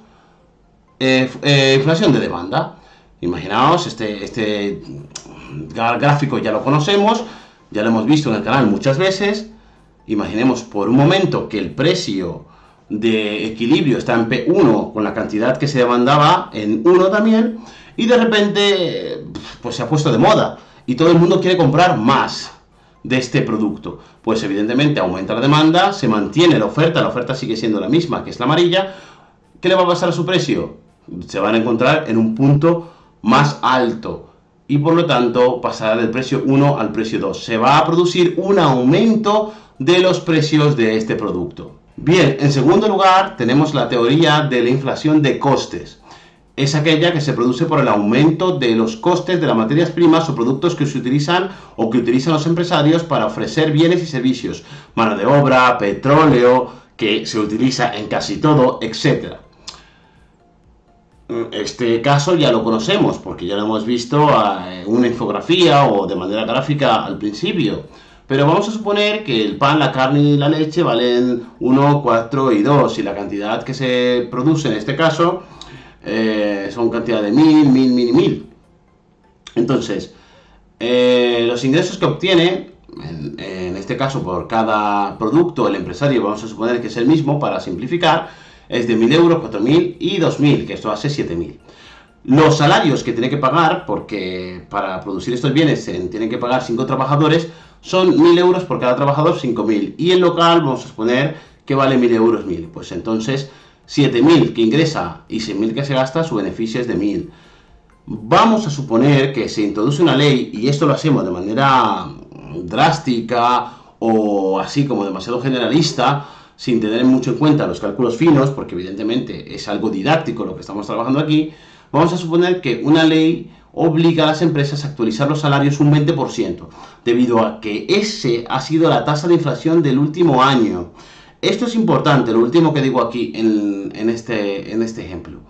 inflación de demanda. Imaginaos, este gráfico ya lo conocemos, ya lo hemos visto en el canal muchas veces. Imaginemos por un momento que el precio de equilibrio está en P1 con la cantidad que se demandaba en 1 también, y de repente pues se ha puesto de moda y todo el mundo quiere comprar más de este producto. Pues evidentemente aumenta la demanda, se mantiene la oferta sigue siendo la misma, que es la amarilla. ¿Qué le va a pasar a su precio? Se van a encontrar en un punto más alto y por lo tanto pasará del precio 1 al precio 2. Se va a producir un aumento de los precios de este producto. Bien, en segundo lugar tenemos la teoría de la inflación de costes. Es aquella que se produce por el aumento de los costes de las materias primas o productos que se utilizan o que utilizan los empresarios para ofrecer bienes y servicios, mano de obra, petróleo, que se utiliza en casi todo, etc. Este caso ya lo conocemos porque ya lo hemos visto en una infografía o de manera gráfica al principio. Pero vamos a suponer que el pan, la carne y la leche valen 1, 4 y 2 y la cantidad que se produce en este caso son cantidad de 1000 y 1000. Entonces, los ingresos que obtiene, en este caso por cada producto, el empresario, vamos a suponer que es el mismo para simplificar, es de 1000 euros, 4000 y 2000, que esto hace 7000. Los salarios que tiene que pagar, porque para producir estos bienes tienen que pagar 5 trabajadores, son 1000 euros por cada trabajador, 5000. Y el local, vamos a suponer que vale 1000 euros 1000. Pues entonces, 7000 que ingresa y 6000 que se gasta, su beneficio es de 1000. Vamos a suponer que se introduce una ley, y esto lo hacemos de manera drástica o así como demasiado generalista, sin tener mucho en cuenta los cálculos finos, porque evidentemente es algo didáctico lo que estamos trabajando aquí. Vamos a suponer que una ley obliga a las empresas a actualizar los salarios un 20%, debido a que ese ha sido la tasa de inflación del último año. Esto es importante, lo último que digo aquí en este ejemplo.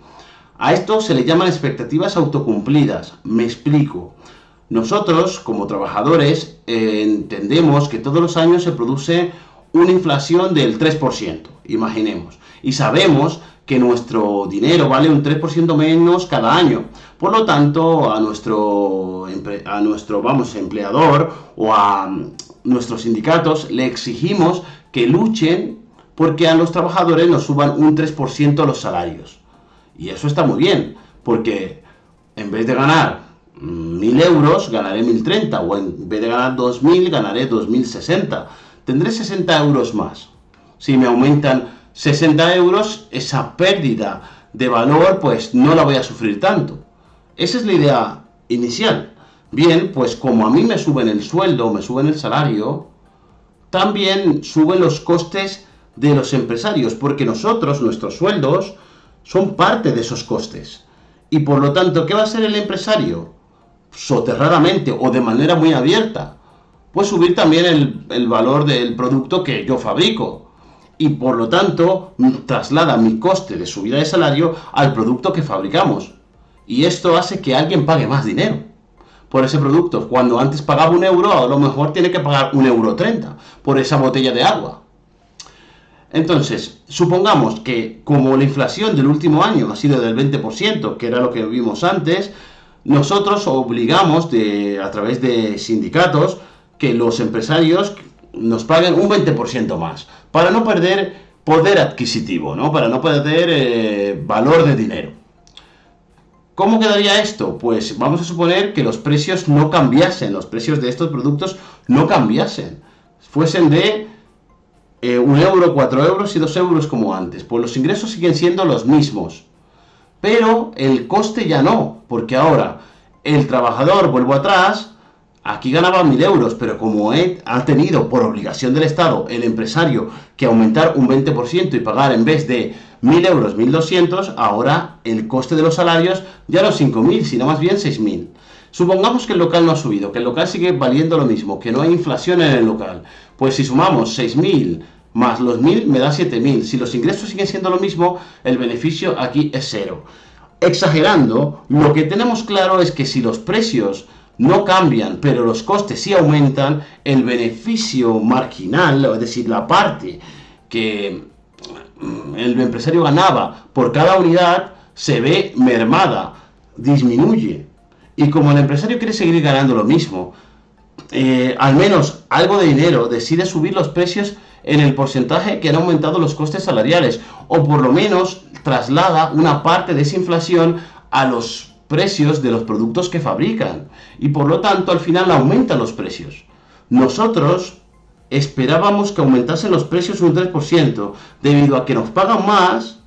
A esto se le llaman expectativas autocumplidas. Me explico. Nosotros, como trabajadores, entendemos que todos los años se produce una inflación del 3%, imaginemos, y sabemos que nuestro dinero vale un 3% menos cada año. Por lo tanto, a nuestro empleador o a nuestros sindicatos le exigimos que luchen porque a los trabajadores nos suban un 3% los salarios. Y eso está muy bien, porque en vez de ganar 1000 euros, ganaré 1030, o en vez de ganar 2000, ganaré 2060. Tendré 60 euros más. Si me aumentan 60 euros, esa pérdida de valor, pues no la voy a sufrir tanto. Esa es la idea inicial. Bien, pues como a mí me suben el sueldo, me suben el salario, también suben los costes de los empresarios, porque nuestros sueldos, son parte de esos costes. Y por lo tanto, ¿qué va a hacer el empresario? Soterradamente o de manera muy abierta, pues subir también el valor del producto que yo fabrico. Y por lo tanto, traslada mi coste de subida de salario al producto que fabricamos. Y esto hace que alguien pague más dinero por ese producto. Cuando antes pagaba 1 euro, a lo mejor tiene que pagar 1,30 € por esa botella de agua. Entonces, supongamos que como la inflación del último año ha sido del 20%, que era lo que vimos antes, nosotros obligamos a través de sindicatos que los empresarios nos paguen un 20% más, para no perder poder adquisitivo, ¿no? Para no perder valor de dinero. ¿Cómo quedaría esto? Pues vamos a suponer que los precios no cambiasen, los precios de estos productos no cambiasen, fuesen de 1 euro, 4 euros y 2 euros como antes. Pues los ingresos siguen siendo los mismos, pero el coste ya no, porque ahora el trabajador, vuelvo atrás, aquí ganaba 1.000 euros, pero como ha tenido por obligación del Estado el empresario que aumentar un 20% y pagar en vez de 1.000 euros 1.200, ahora el coste de los salarios ya no es 5.000, sino más bien 6.000. Supongamos que el local no ha subido, que el local sigue valiendo lo mismo, que no hay inflación en el local. Pues si sumamos 6.000 más los 1.000 me da 7.000. Si los ingresos siguen siendo lo mismo, el beneficio aquí es cero. Exagerando, lo que tenemos claro es que si los precios no cambian, pero los costes sí aumentan, el beneficio marginal, es decir, la parte que el empresario ganaba por cada unidad, se ve mermada, disminuye. Y como el empresario quiere seguir ganando lo mismo, al menos algo de dinero, decide subir los precios en el porcentaje que han aumentado los costes salariales, o por lo menos traslada una parte de esa inflación a los precios de los productos que fabrican, y por lo tanto al final aumentan los precios. Nosotros esperábamos que aumentasen los precios un 3%, debido a que nos pagan más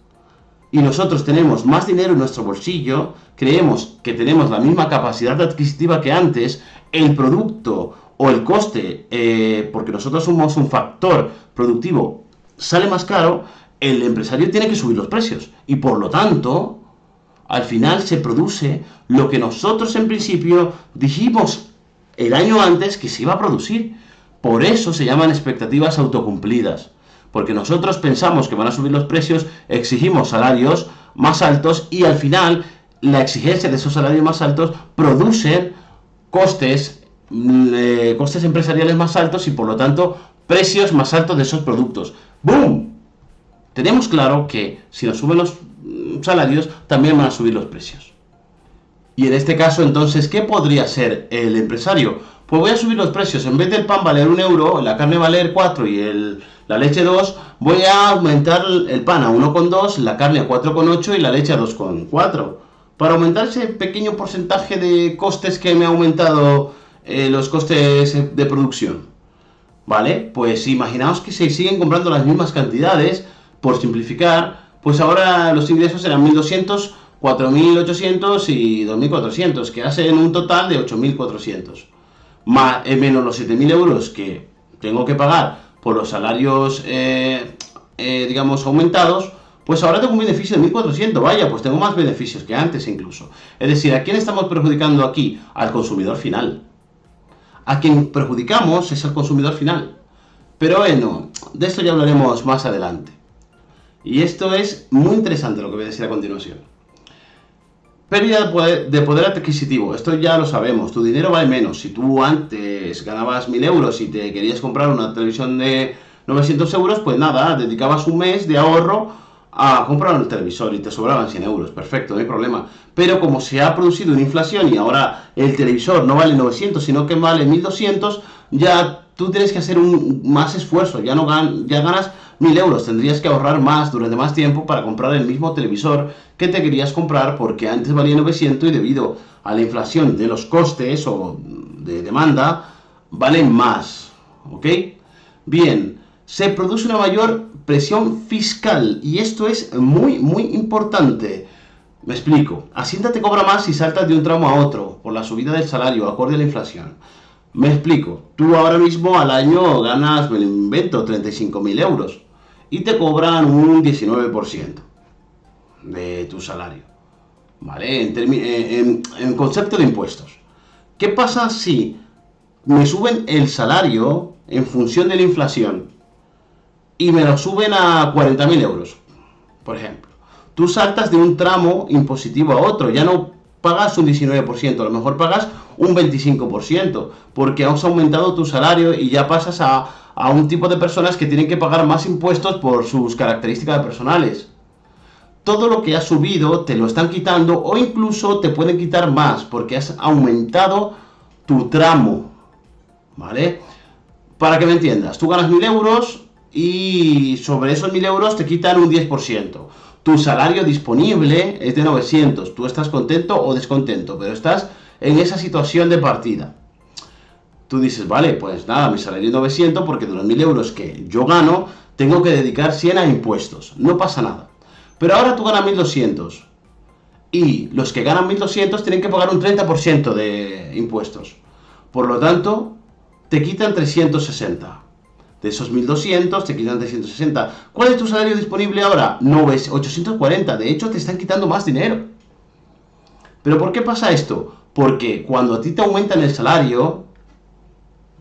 y nosotros tenemos más dinero en nuestro bolsillo, creemos que tenemos la misma capacidad adquisitiva que antes, el producto o el coste, porque nosotros somos un factor productivo, sale más caro, el empresario tiene que subir los precios y por lo tanto al final se produce lo que nosotros en principio dijimos el año antes que se iba a producir. Por eso se llaman expectativas autocumplidas, porque nosotros pensamos que van a subir los precios, exigimos salarios más altos y al final la exigencia de esos salarios más altos producen costes empresariales más altos y por lo tanto precios más altos de esos productos. ¡Boom! Tenemos claro que si nos suben los salarios también van a subir los precios. Y en este caso entonces, ¿qué podría ser el empresario? Pues voy a subir los precios, en vez del pan valer 1 euro, la carne valer 4 y la leche 2, voy a aumentar el pan a 1,2, la carne a 4,8 y la leche a 2,4. Para aumentar ese pequeño porcentaje de costes que me ha aumentado los costes de producción. ¿Vale? Pues imaginaos que se siguen comprando las mismas cantidades, por simplificar, pues ahora los ingresos serán 1.200, 4.800 y 2.400, que hacen un total de 8.400. Menos los 7.000 euros que tengo que pagar por los salarios, digamos, aumentados, pues ahora tengo un beneficio de 1.400, vaya, pues tengo más beneficios que antes incluso. Es decir, ¿a quién estamos perjudicando aquí? Al consumidor final. A quien perjudicamos es al consumidor final. Pero bueno, de esto ya hablaremos más adelante. Y esto es muy interesante lo que voy a decir a continuación. Pérdida de poder adquisitivo, esto ya lo sabemos, tu dinero vale menos. Si tú antes ganabas 1.000 euros y te querías comprar una televisión de 900 euros, pues nada, dedicabas un mes de ahorro a comprar un televisor y te sobraban 100 euros, perfecto, no hay problema. Pero como se ha producido una inflación y ahora el televisor no vale 900, sino que vale 1.200, ya tú tienes que hacer más esfuerzo, ya ganas 1.000 euros, tendrías que ahorrar más durante más tiempo para comprar el mismo televisor que te querías comprar porque antes valía 900 y debido a la inflación de los costes o de demanda, valen más, ¿ok? Bien, se produce una mayor presión fiscal y esto es muy, muy importante. Me explico, Hacienda te cobra más si saltas de un tramo a otro por la subida del salario acorde a la inflación. Me explico, tú ahora mismo al año ganas, me lo invento, 35.000 euros y te cobran un 19% de tu salario, ¿vale? En concepto de impuestos. ¿Qué pasa si me suben el salario en función de la inflación y me lo suben a 40.000 euros, por ejemplo? Tú saltas de un tramo impositivo a otro, ya no pagas un 19%, a lo mejor pagas un 25%, porque has aumentado tu salario y ya pasas a un tipo de personas que tienen que pagar más impuestos por sus características personales. Todo lo que has subido te lo están quitando o incluso te pueden quitar más porque has aumentado tu tramo, ¿vale? Para que me entiendas, tú ganas 1.000 euros y sobre esos 1.000 euros te quitan un 10%. Tu salario disponible es de 900. Tú estás contento o descontento, pero estás en esa situación de partida. Tú dices, vale, pues nada, mi salario es 900 porque de los 1000 euros que yo gano, tengo que dedicar 100 a impuestos. No pasa nada. Pero ahora tú ganas 1200. Y los que ganan 1200 tienen que pagar un 30% de impuestos. Por lo tanto, te quitan 360. De esos 1200 te quitan 360. ¿Cuál es tu salario disponible ahora? No ves 840. De hecho, te están quitando más dinero. ¿Pero por qué pasa esto? Porque cuando a ti te aumentan el salario,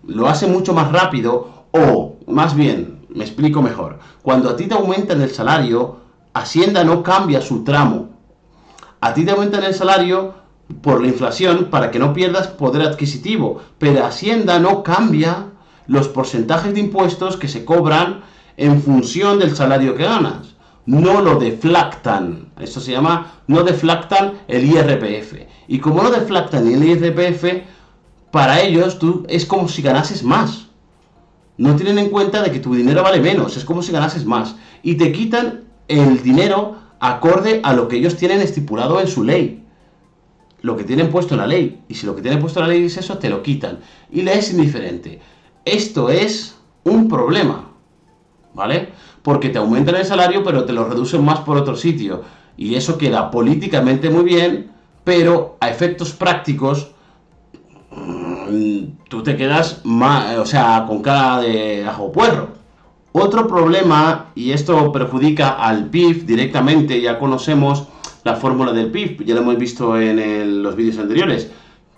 lo hace mucho más rápido, o más bien, me explico mejor. Cuando a ti te aumentan el salario, Hacienda no cambia su tramo. A ti te aumentan el salario por la inflación para que no pierdas poder adquisitivo, pero Hacienda no cambia los porcentajes de impuestos que se cobran en función del salario que ganas. No lo deflactan. Esto se llama, no deflactan el IRPF. Y como no deflactan el IRPF, para ellos es como si ganases más. No tienen en cuenta de que tu dinero vale menos, es como si ganases más. Y te quitan el dinero acorde a lo que ellos tienen estipulado en su ley. Lo que tienen puesto en la ley. Y si lo que tienen puesto en la ley es eso, te lo quitan. Y le es indiferente. Esto es un problema, ¿vale? Porque te aumentan el salario, pero te lo reducen más por otro sitio. Y eso queda políticamente muy bien, pero a efectos prácticos tú te quedas más, o sea, con cara de ajo puerro. Otro problema, y esto perjudica al PIB directamente, ya conocemos la fórmula del PIB, ya lo hemos visto en los vídeos anteriores,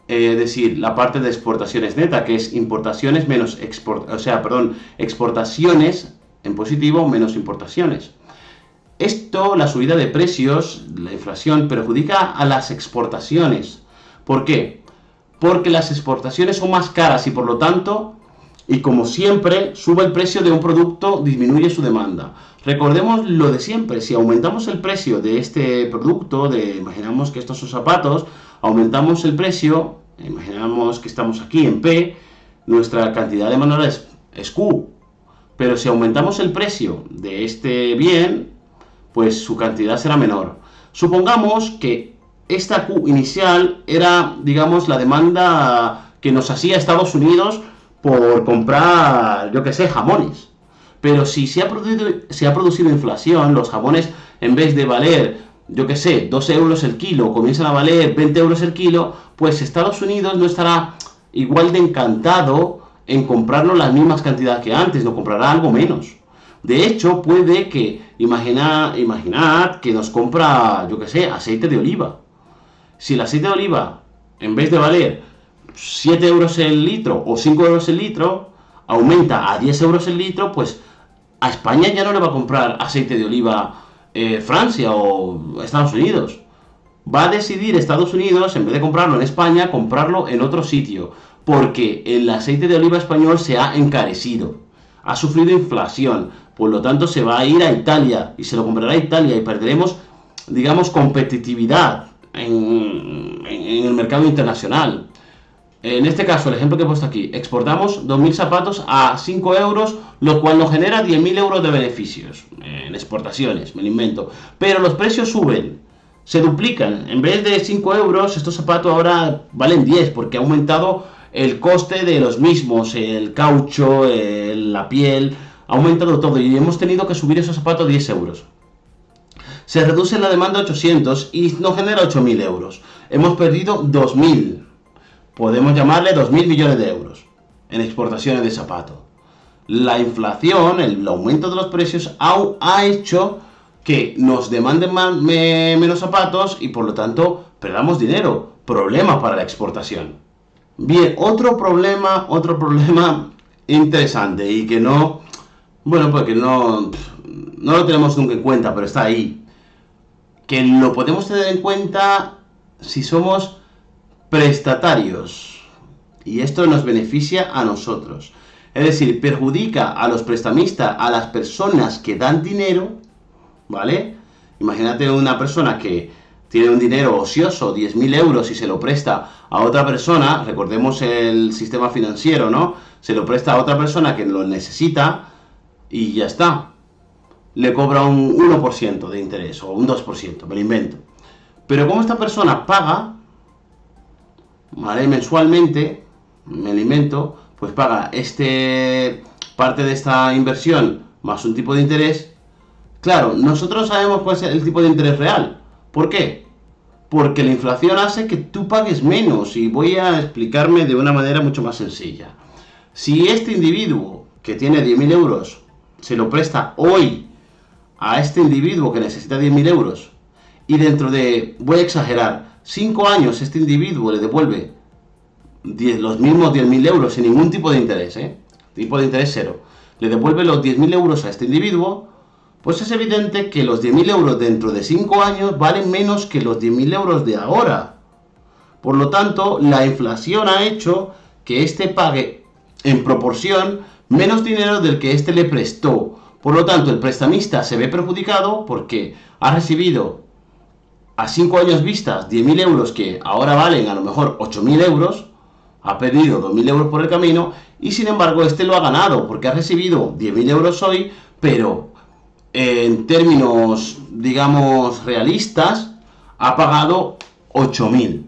es decir, la parte de exportaciones neta, que es importaciones menos exportaciones en positivo menos importaciones. Esto, la subida de precios, la inflación, perjudica a las exportaciones. ¿Por qué? Porque las exportaciones son más caras y por lo tanto, y como siempre, sube el precio de un producto, disminuye su demanda. Recordemos lo de siempre, si aumentamos el precio de este producto, imaginamos que estos son zapatos, aumentamos el precio, imaginamos que estamos aquí en P, nuestra cantidad de mano de obra es Q, pero si aumentamos el precio de este bien, pues su cantidad será menor. Supongamos que esta Q inicial era, digamos, la demanda que nos hacía Estados Unidos por comprar, yo que sé, jamones. Pero si se ha producido inflación, los jamones, en vez de valer, yo que sé, 12 euros el kilo, comienzan a valer 20 euros el kilo, pues Estados Unidos no estará igual de encantado en comprarnos las mismas cantidades que antes, no comprará algo menos. De hecho, puede que, imaginad que nos compra, yo que sé, aceite de oliva. Si el aceite de oliva, en vez de valer 7 euros el litro o 5 euros el litro, aumenta a 10 euros el litro, pues a España ya no le va a comprar aceite de oliva Francia o Estados Unidos. Va a decidir Estados Unidos, en vez de comprarlo en España, comprarlo en otro sitio, porque el aceite de oliva español se ha encarecido, ha sufrido inflación, por lo tanto se va a ir a Italia y se lo comprará a Italia y perderemos, digamos, competitividad en el mercado internacional. En este caso, el ejemplo que he puesto aquí, exportamos 2.000 zapatos a 5 euros, lo cual nos genera 10.000 euros de beneficios en exportaciones, me lo invento. Pero los precios suben, se duplican. En vez de 5 euros, estos zapatos ahora valen 10 porque ha aumentado el coste de los mismos, el caucho, la piel, ha aumentado todo y hemos tenido que subir esos zapatos a 10 euros. Se reduce la demanda a 800 y nos genera 8.000 euros. Hemos perdido 2.000. Podemos llamarle 2.000 millones de euros en exportaciones de zapatos. La inflación, el aumento de los precios ha hecho que nos demanden menos zapatos y por lo tanto perdamos dinero. Problema para la exportación. Bien, otro problema interesante y que no, bueno, porque no lo tenemos nunca en cuenta, pero está ahí. Que lo podemos tener en cuenta si somos prestatarios, y esto nos beneficia a nosotros, es decir, perjudica a los prestamistas, a las personas que dan dinero, ¿vale? Imagínate una persona que tiene un dinero ocioso, 10.000 euros, y se lo presta a otra persona, recordemos el sistema financiero, ¿no? Se lo presta a otra persona que lo necesita y ya está. le cobra un 1% de interés o un 2%, me lo invento. Pero como esta persona paga, ¿vale? Mensualmente, me lo invento, pues paga parte de esta inversión más un tipo de interés. Claro, nosotros sabemos cuál es el tipo de interés real. ¿Por qué? Porque la inflación hace que tú pagues menos, y voy a explicarme de una manera mucho más sencilla. Si este individuo que tiene 10.000 euros se lo presta hoy a este individuo que necesita 10.000 euros, y dentro de, voy a exagerar, 5 años este individuo le devuelve los mismos 10.000 euros sin ningún tipo de interés, tipo de interés cero, le devuelve los 10.000 euros a este individuo, pues es evidente que los 10.000 euros dentro de 5 años valen menos que los 10.000 euros de ahora. Por lo tanto, la inflación ha hecho que este pague en proporción menos dinero del que este le prestó. Por lo tanto, el prestamista se ve perjudicado porque ha recibido a 5 años vistas 10.000 euros que ahora valen a lo mejor 8.000 euros, ha perdido 2.000 euros por el camino, y sin embargo este lo ha ganado porque ha recibido 10.000 euros hoy, pero en términos, digamos, realistas, ha pagado 8.000.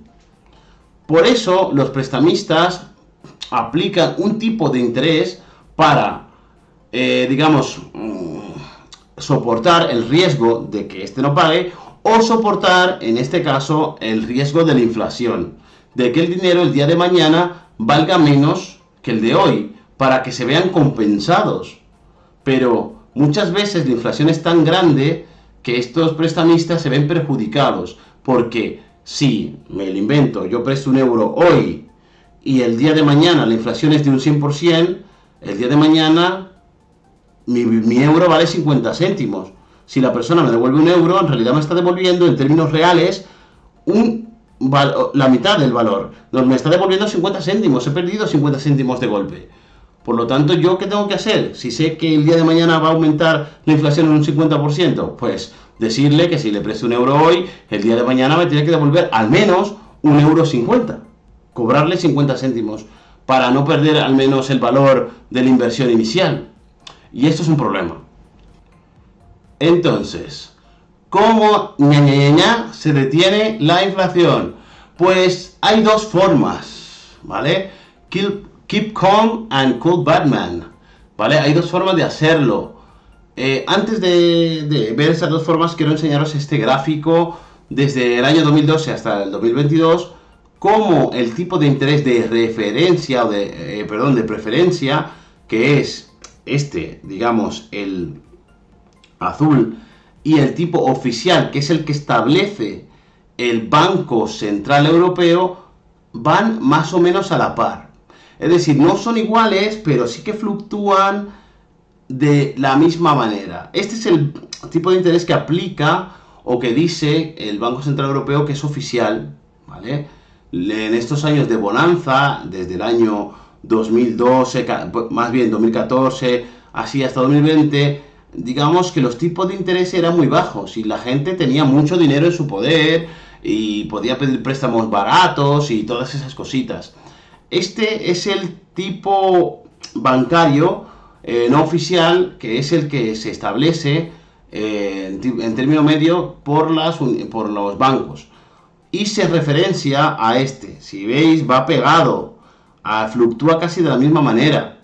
Por eso los prestamistas aplican un tipo de interés para, digamos, soportar el riesgo de que este no pague, o soportar, en este caso, el riesgo de la inflación, de que el dinero el día de mañana valga menos que el de hoy, para que se vean compensados. Pero muchas veces la inflación es tan grande que estos prestamistas se ven perjudicados, porque si, me lo invento, yo presto un euro hoy y el día de mañana la inflación es de un 100%, el día de mañana mi euro vale 50 céntimos. Si la persona me devuelve un euro, en realidad me está devolviendo en términos reales la mitad del valor. Me está devolviendo 50 céntimos, he perdido 50 céntimos de golpe. Por lo tanto, ¿yo qué tengo que hacer? Si sé que el día de mañana va a aumentar la inflación en un 50%, pues decirle que si le presto un euro hoy, el día de mañana me tiene que devolver al menos 1,50 €. Cobrarle 50 céntimos para no perder al menos el valor de la inversión inicial. Y esto es un problema. Entonces, ¿cómo se detiene la inflación? Pues hay dos formas, ¿vale? Keep calm and cool Batman, ¿vale? Hay dos formas de hacerlo. Antes de ver esas dos formas, quiero enseñaros este gráfico desde el año 2012 hasta el 2022, cómo el tipo de interés de referencia, o de preferencia, que es digamos, el azul, y el tipo oficial, que es el que establece el Banco Central Europeo, van más o menos a la par. Es decir, no son iguales, pero sí que fluctúan de la misma manera. Este es el tipo de interés que aplica o que dice el Banco Central Europeo que es oficial, ¿vale? En estos años de bonanza, desde el año 2012, más bien 2014, así hasta 2020, digamos que los tipos de interés eran muy bajos y la gente tenía mucho dinero en su poder y podía pedir préstamos baratos y todas esas cositas. Este es el tipo bancario no oficial, que es el que se establece en término medio por los bancos, y se referencia a este. Si veis, va pegado, fluctúa casi de la misma manera.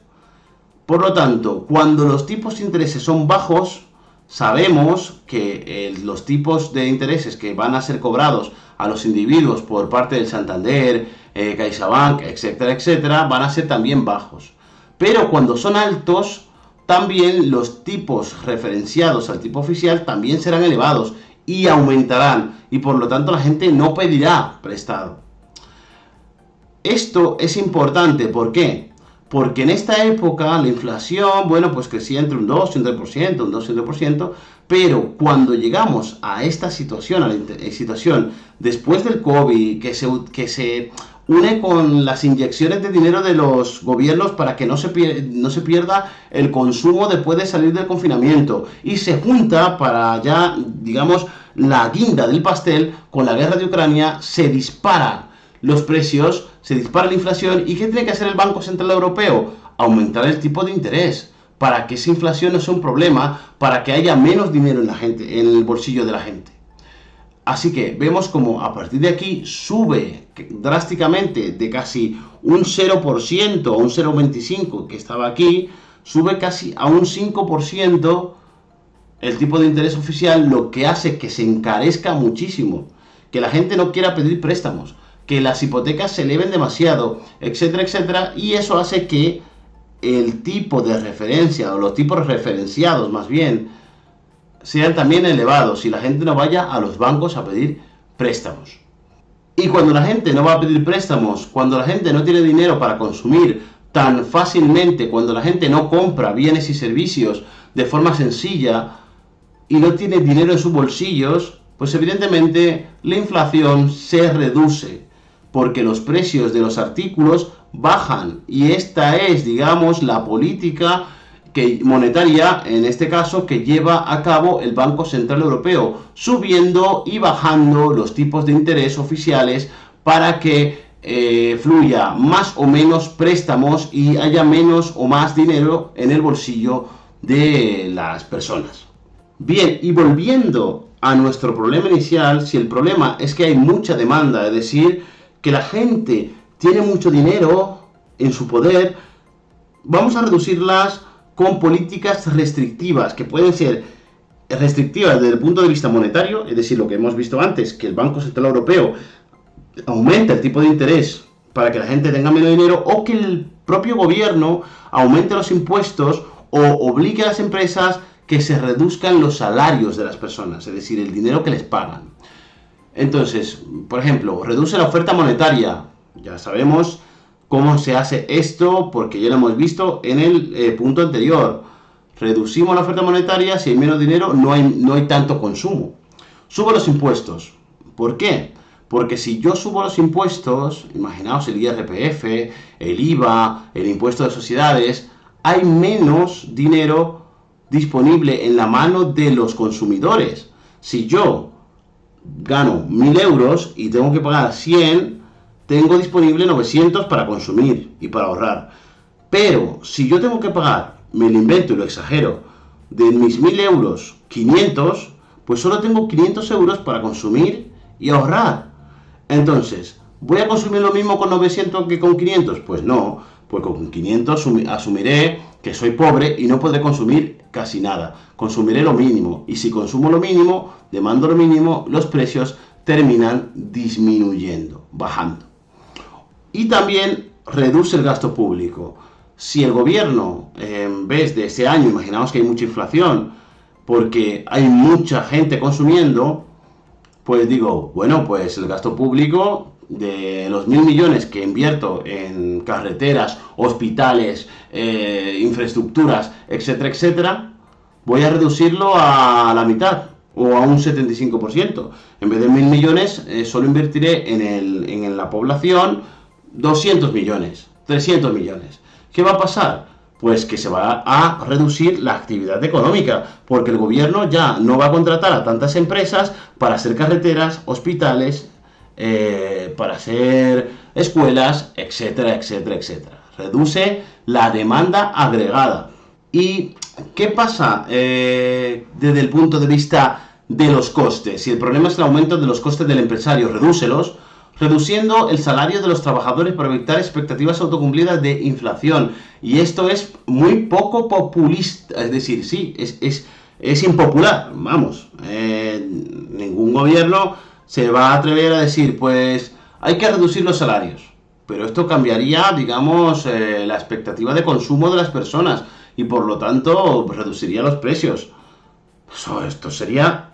Por lo tanto, cuando los tipos de intereses son bajos, sabemos que los tipos de intereses que van a ser cobrados a los individuos por parte del Santander, CaixaBank, etcétera, etcétera, van a ser también bajos. Pero cuando son altos, también los tipos referenciados al tipo oficial también serán elevados y aumentarán, y por lo tanto la gente no pedirá prestado. Esto es importante, ¿por qué? Porque en esta época la inflación, bueno, pues crecía entre un 2 y un 3%, un 2 y un 3%, pero cuando llegamos a esta situación, después del COVID, que se une con las inyecciones de dinero de los gobiernos para que no se pierda el consumo después de salir del confinamiento, y se junta para ya, digamos, la guinda del pastel con la guerra de Ucrania, se disparan los precios, se dispara la inflación. ¿Y qué tiene que hacer el Banco Central Europeo? Aumentar el tipo de interés, para que esa inflación no sea un problema, para que haya menos dinero en la gente, en el bolsillo de la gente. Así que vemos como a partir de aquí sube drásticamente de casi un 0% a un 0,25 que estaba aquí, sube casi a un 5% el tipo de interés oficial, lo que hace que se encarezca muchísimo, que la gente no quiera pedir préstamos, que las hipotecas se eleven demasiado, etcétera, etcétera, y eso hace que el tipo de referencia, o los tipos referenciados más bien, sean también elevados y la gente no vaya a los bancos a pedir préstamos. Y cuando la gente no va a pedir préstamos, cuando la gente no tiene dinero para consumir tan fácilmente, cuando la gente no compra bienes y servicios de forma sencilla y no tiene dinero en sus bolsillos, pues evidentemente la inflación se reduce porque los precios de los artículos bajan y esta es, digamos, la política monetaria, en este caso, que lleva a cabo el Banco Central Europeo, subiendo y bajando los tipos de interés oficiales para que fluya más o menos préstamos y haya menos o más dinero en el bolsillo de las personas. Bien, y volviendo a nuestro problema inicial, si el problema es que hay mucha demanda, es decir, que la gente tiene mucho dinero en su poder, vamos a reducirlas con políticas restrictivas, que pueden ser restrictivas desde el punto de vista monetario, es decir, lo que hemos visto antes, que el Banco Central Europeo aumenta el tipo de interés para que la gente tenga menos dinero, o que el propio gobierno aumente los impuestos o obligue a las empresas que se reduzcan los salarios de las personas, es decir, el dinero que les pagan. Entonces, por ejemplo, reduce la oferta monetaria. Ya sabemos cómo se hace esto porque ya lo hemos visto en el punto anterior. Reducimos la oferta monetaria, si hay menos dinero no hay tanto consumo. Subo los impuestos. ¿Por qué? Porque si yo subo los impuestos, imaginaos el IRPF, el IVA, el impuesto de sociedades, hay menos dinero disponible en la mano de los consumidores. Si yo gano 1.000 euros y tengo que pagar 100, tengo disponible 900 para consumir y para ahorrar. Pero si yo tengo que pagar, me lo invento y lo exagero, de mis 1.000 euros 500, pues solo tengo 500 euros para consumir y ahorrar. Entonces, ¿voy a consumir lo mismo con 900 que con 500? Pues no, pues con 500 asumiré que soy pobre y no podré consumir casi nada. Consumiré lo mínimo. Y si consumo lo mínimo, demando lo mínimo, los precios terminan disminuyendo, bajando. Y también reduce el gasto público. Si el gobierno, en vez de este año, imaginamos que hay mucha inflación, porque hay mucha gente consumiendo, pues digo, bueno, pues el gasto público de los 1.000 millones que invierto en carreteras, hospitales, infraestructuras, etcétera, etcétera, voy a reducirlo a la mitad o a un 75%. En vez de 1.000 millones, solo invertiré en la población 200 millones, 300 millones. ¿Qué va a pasar? Pues que se va a reducir la actividad económica, porque el gobierno ya no va a contratar a tantas empresas para hacer carreteras, hospitales, para hacer escuelas, etcétera, etcétera, etcétera. Reduce la demanda agregada. ¿Y qué pasa desde el punto de vista de los costes? Si el problema es el aumento de los costes del empresario, redúcelos, reduciendo el salario de los trabajadores para evitar expectativas autocumplidas de inflación. Y esto es muy poco populista, es decir, sí, es impopular, vamos. Ningún gobierno se va a atrever a decir, pues hay que reducir los salarios. Pero esto cambiaría, digamos, la expectativa de consumo de las personas y por lo tanto reduciría los precios. Esto sería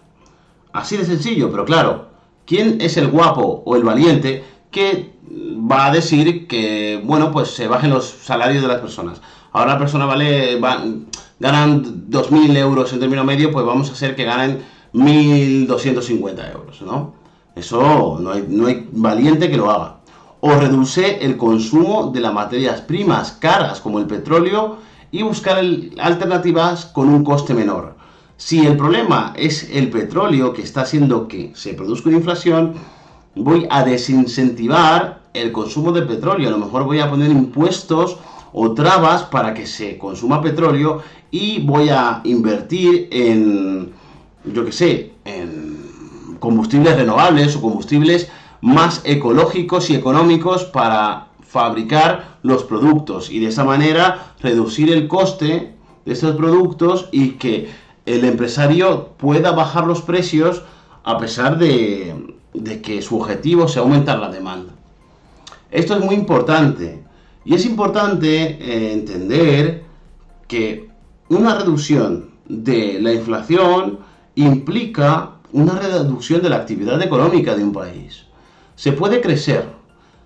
así de sencillo, pero claro, ¿quién es el guapo o el valiente que va a decir que, bueno, pues se bajen los salarios de las personas? Ahora la persona ganan 2.000 euros en término medio, pues vamos a hacer que ganen 1.250 euros, ¿no? Eso no hay valiente que lo haga. O reduce el consumo de las materias primas caras como el petróleo y buscar alternativas con un coste menor. Si el problema es el petróleo que está haciendo que se produzca una inflación, voy a desincentivar el consumo de petróleo. A lo mejor voy a poner impuestos o trabas para que se consuma petróleo y voy a invertir en, yo qué sé, en combustibles renovables o combustibles más ecológicos y económicos para fabricar los productos y de esa manera reducir el coste de estos productos y que el empresario pueda bajar los precios a pesar de que su objetivo sea aumentar la demanda. Esto es muy importante y es importante entender que una reducción de la inflación implica una reducción de la actividad económica de un país. Se puede crecer,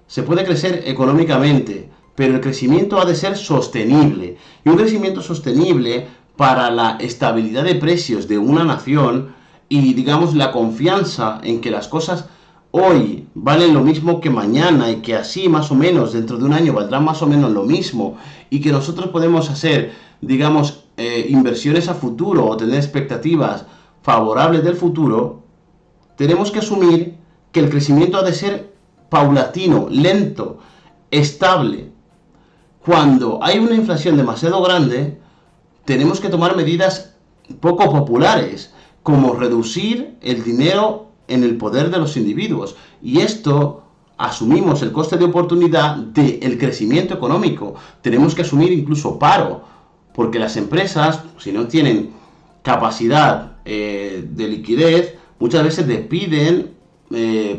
se puede crecer económicamente, pero el crecimiento ha de ser sostenible. Y un crecimiento sostenible para la estabilidad de precios de una nación y, digamos, la confianza en que las cosas hoy valen lo mismo que mañana y que así más o menos dentro de un año valdrán más o menos lo mismo y que nosotros podemos hacer, digamos, inversiones a futuro o tener expectativas favorables del futuro, tenemos que asumir que el crecimiento ha de ser paulatino, lento, estable. Cuando hay una inflación demasiado grande, tenemos que tomar medidas poco populares, como reducir el dinero en el poder de los individuos. Y esto asumimos el coste de oportunidad del crecimiento económico. Tenemos que asumir incluso paro, porque las empresas, si no tienen capacidad de liquidez, muchas veces despiden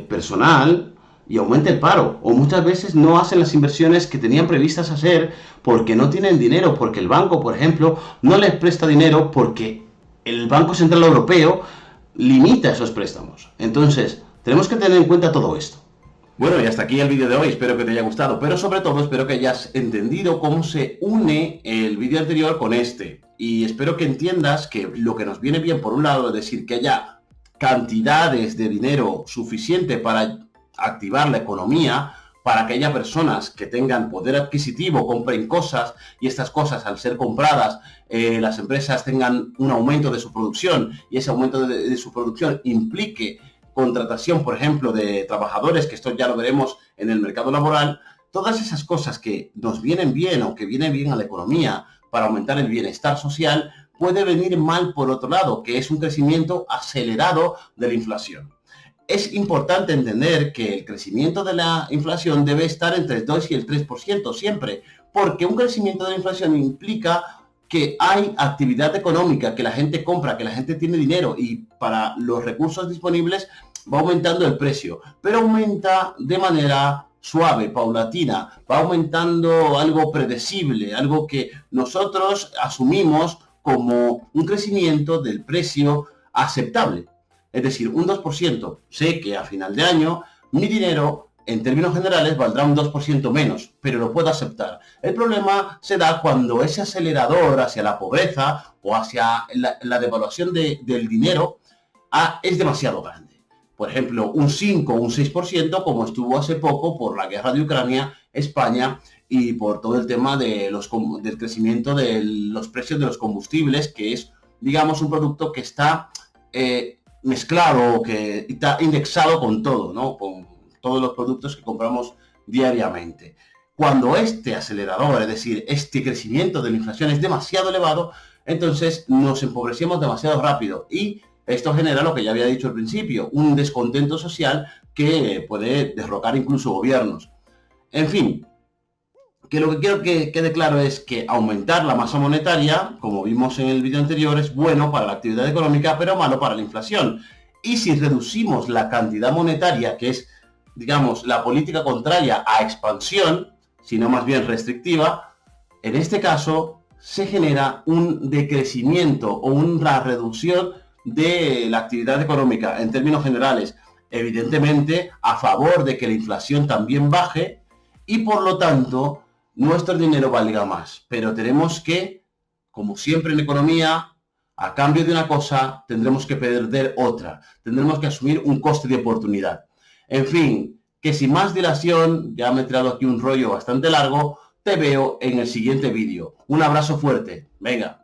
personal y aumenta el paro, o muchas veces no hacen las inversiones que tenían previstas hacer porque no tienen dinero, porque el banco, por ejemplo, no les presta dinero porque el Banco Central Europeo limita esos préstamos. Entonces, tenemos que tener en cuenta todo esto. Bueno, y hasta aquí el vídeo de hoy, espero que te haya gustado, pero sobre todo espero que hayas entendido cómo se une el vídeo anterior con este. Y espero que entiendas que lo que nos viene bien, por un lado, es decir, que haya cantidades de dinero suficiente para activar la economía, para que haya personas que tengan poder adquisitivo, compren cosas y estas cosas al ser compradas, las empresas tengan un aumento de su producción y ese aumento de su producción implique contratación, por ejemplo, de trabajadores, que esto ya lo veremos en el mercado laboral. Todas esas cosas que nos vienen bien o que vienen bien a la economía para aumentar el bienestar social, puede venir mal por otro lado, que es un crecimiento acelerado de la inflación. Es importante entender que el crecimiento de la inflación debe estar entre el 2 y el 3% siempre, porque un crecimiento de la inflación implica que hay actividad económica, que la gente compra, que la gente tiene dinero y para los recursos disponibles va aumentando el precio, pero aumenta de manera suave, paulatina, va aumentando algo predecible, algo que nosotros asumimos como un crecimiento del precio aceptable. Es decir, un 2%. Sé que a final de año mi dinero, en términos generales, valdrá un 2% menos, pero lo puedo aceptar. El problema se da cuando ese acelerador hacia la pobreza o hacia la devaluación del dinero es demasiado grande. Por ejemplo, un 5 o un 6%, como estuvo hace poco por la guerra de Ucrania, España, y por todo el tema del crecimiento de los precios de los combustibles, que es, digamos, un producto que está mezclado, que está indexado con todo, ¿no? Con todos los productos que compramos diariamente. Cuando este acelerador, es decir, este crecimiento de la inflación es demasiado elevado, entonces nos empobrecemos demasiado rápido y esto genera lo que ya había dicho al principio, un descontento social que puede derrocar incluso gobiernos. En fin, que lo que quiero que quede claro es que aumentar la masa monetaria, como vimos en el vídeo anterior, es bueno para la actividad económica, pero malo para la inflación. Y si reducimos la cantidad monetaria, que es, digamos, la política contraria a expansión, sino más bien restrictiva, en este caso se genera un decrecimiento o una reducción de la actividad económica en términos generales, evidentemente a favor de que la inflación también baje y por lo tanto nuestro dinero valga más. Pero tenemos que, como siempre en economía, a cambio de una cosa tendremos que perder otra, tendremos que asumir un coste de oportunidad. En fin, que sin más dilación, ya me he tirado aquí un rollo bastante largo, te veo en el siguiente vídeo. Un abrazo fuerte, venga.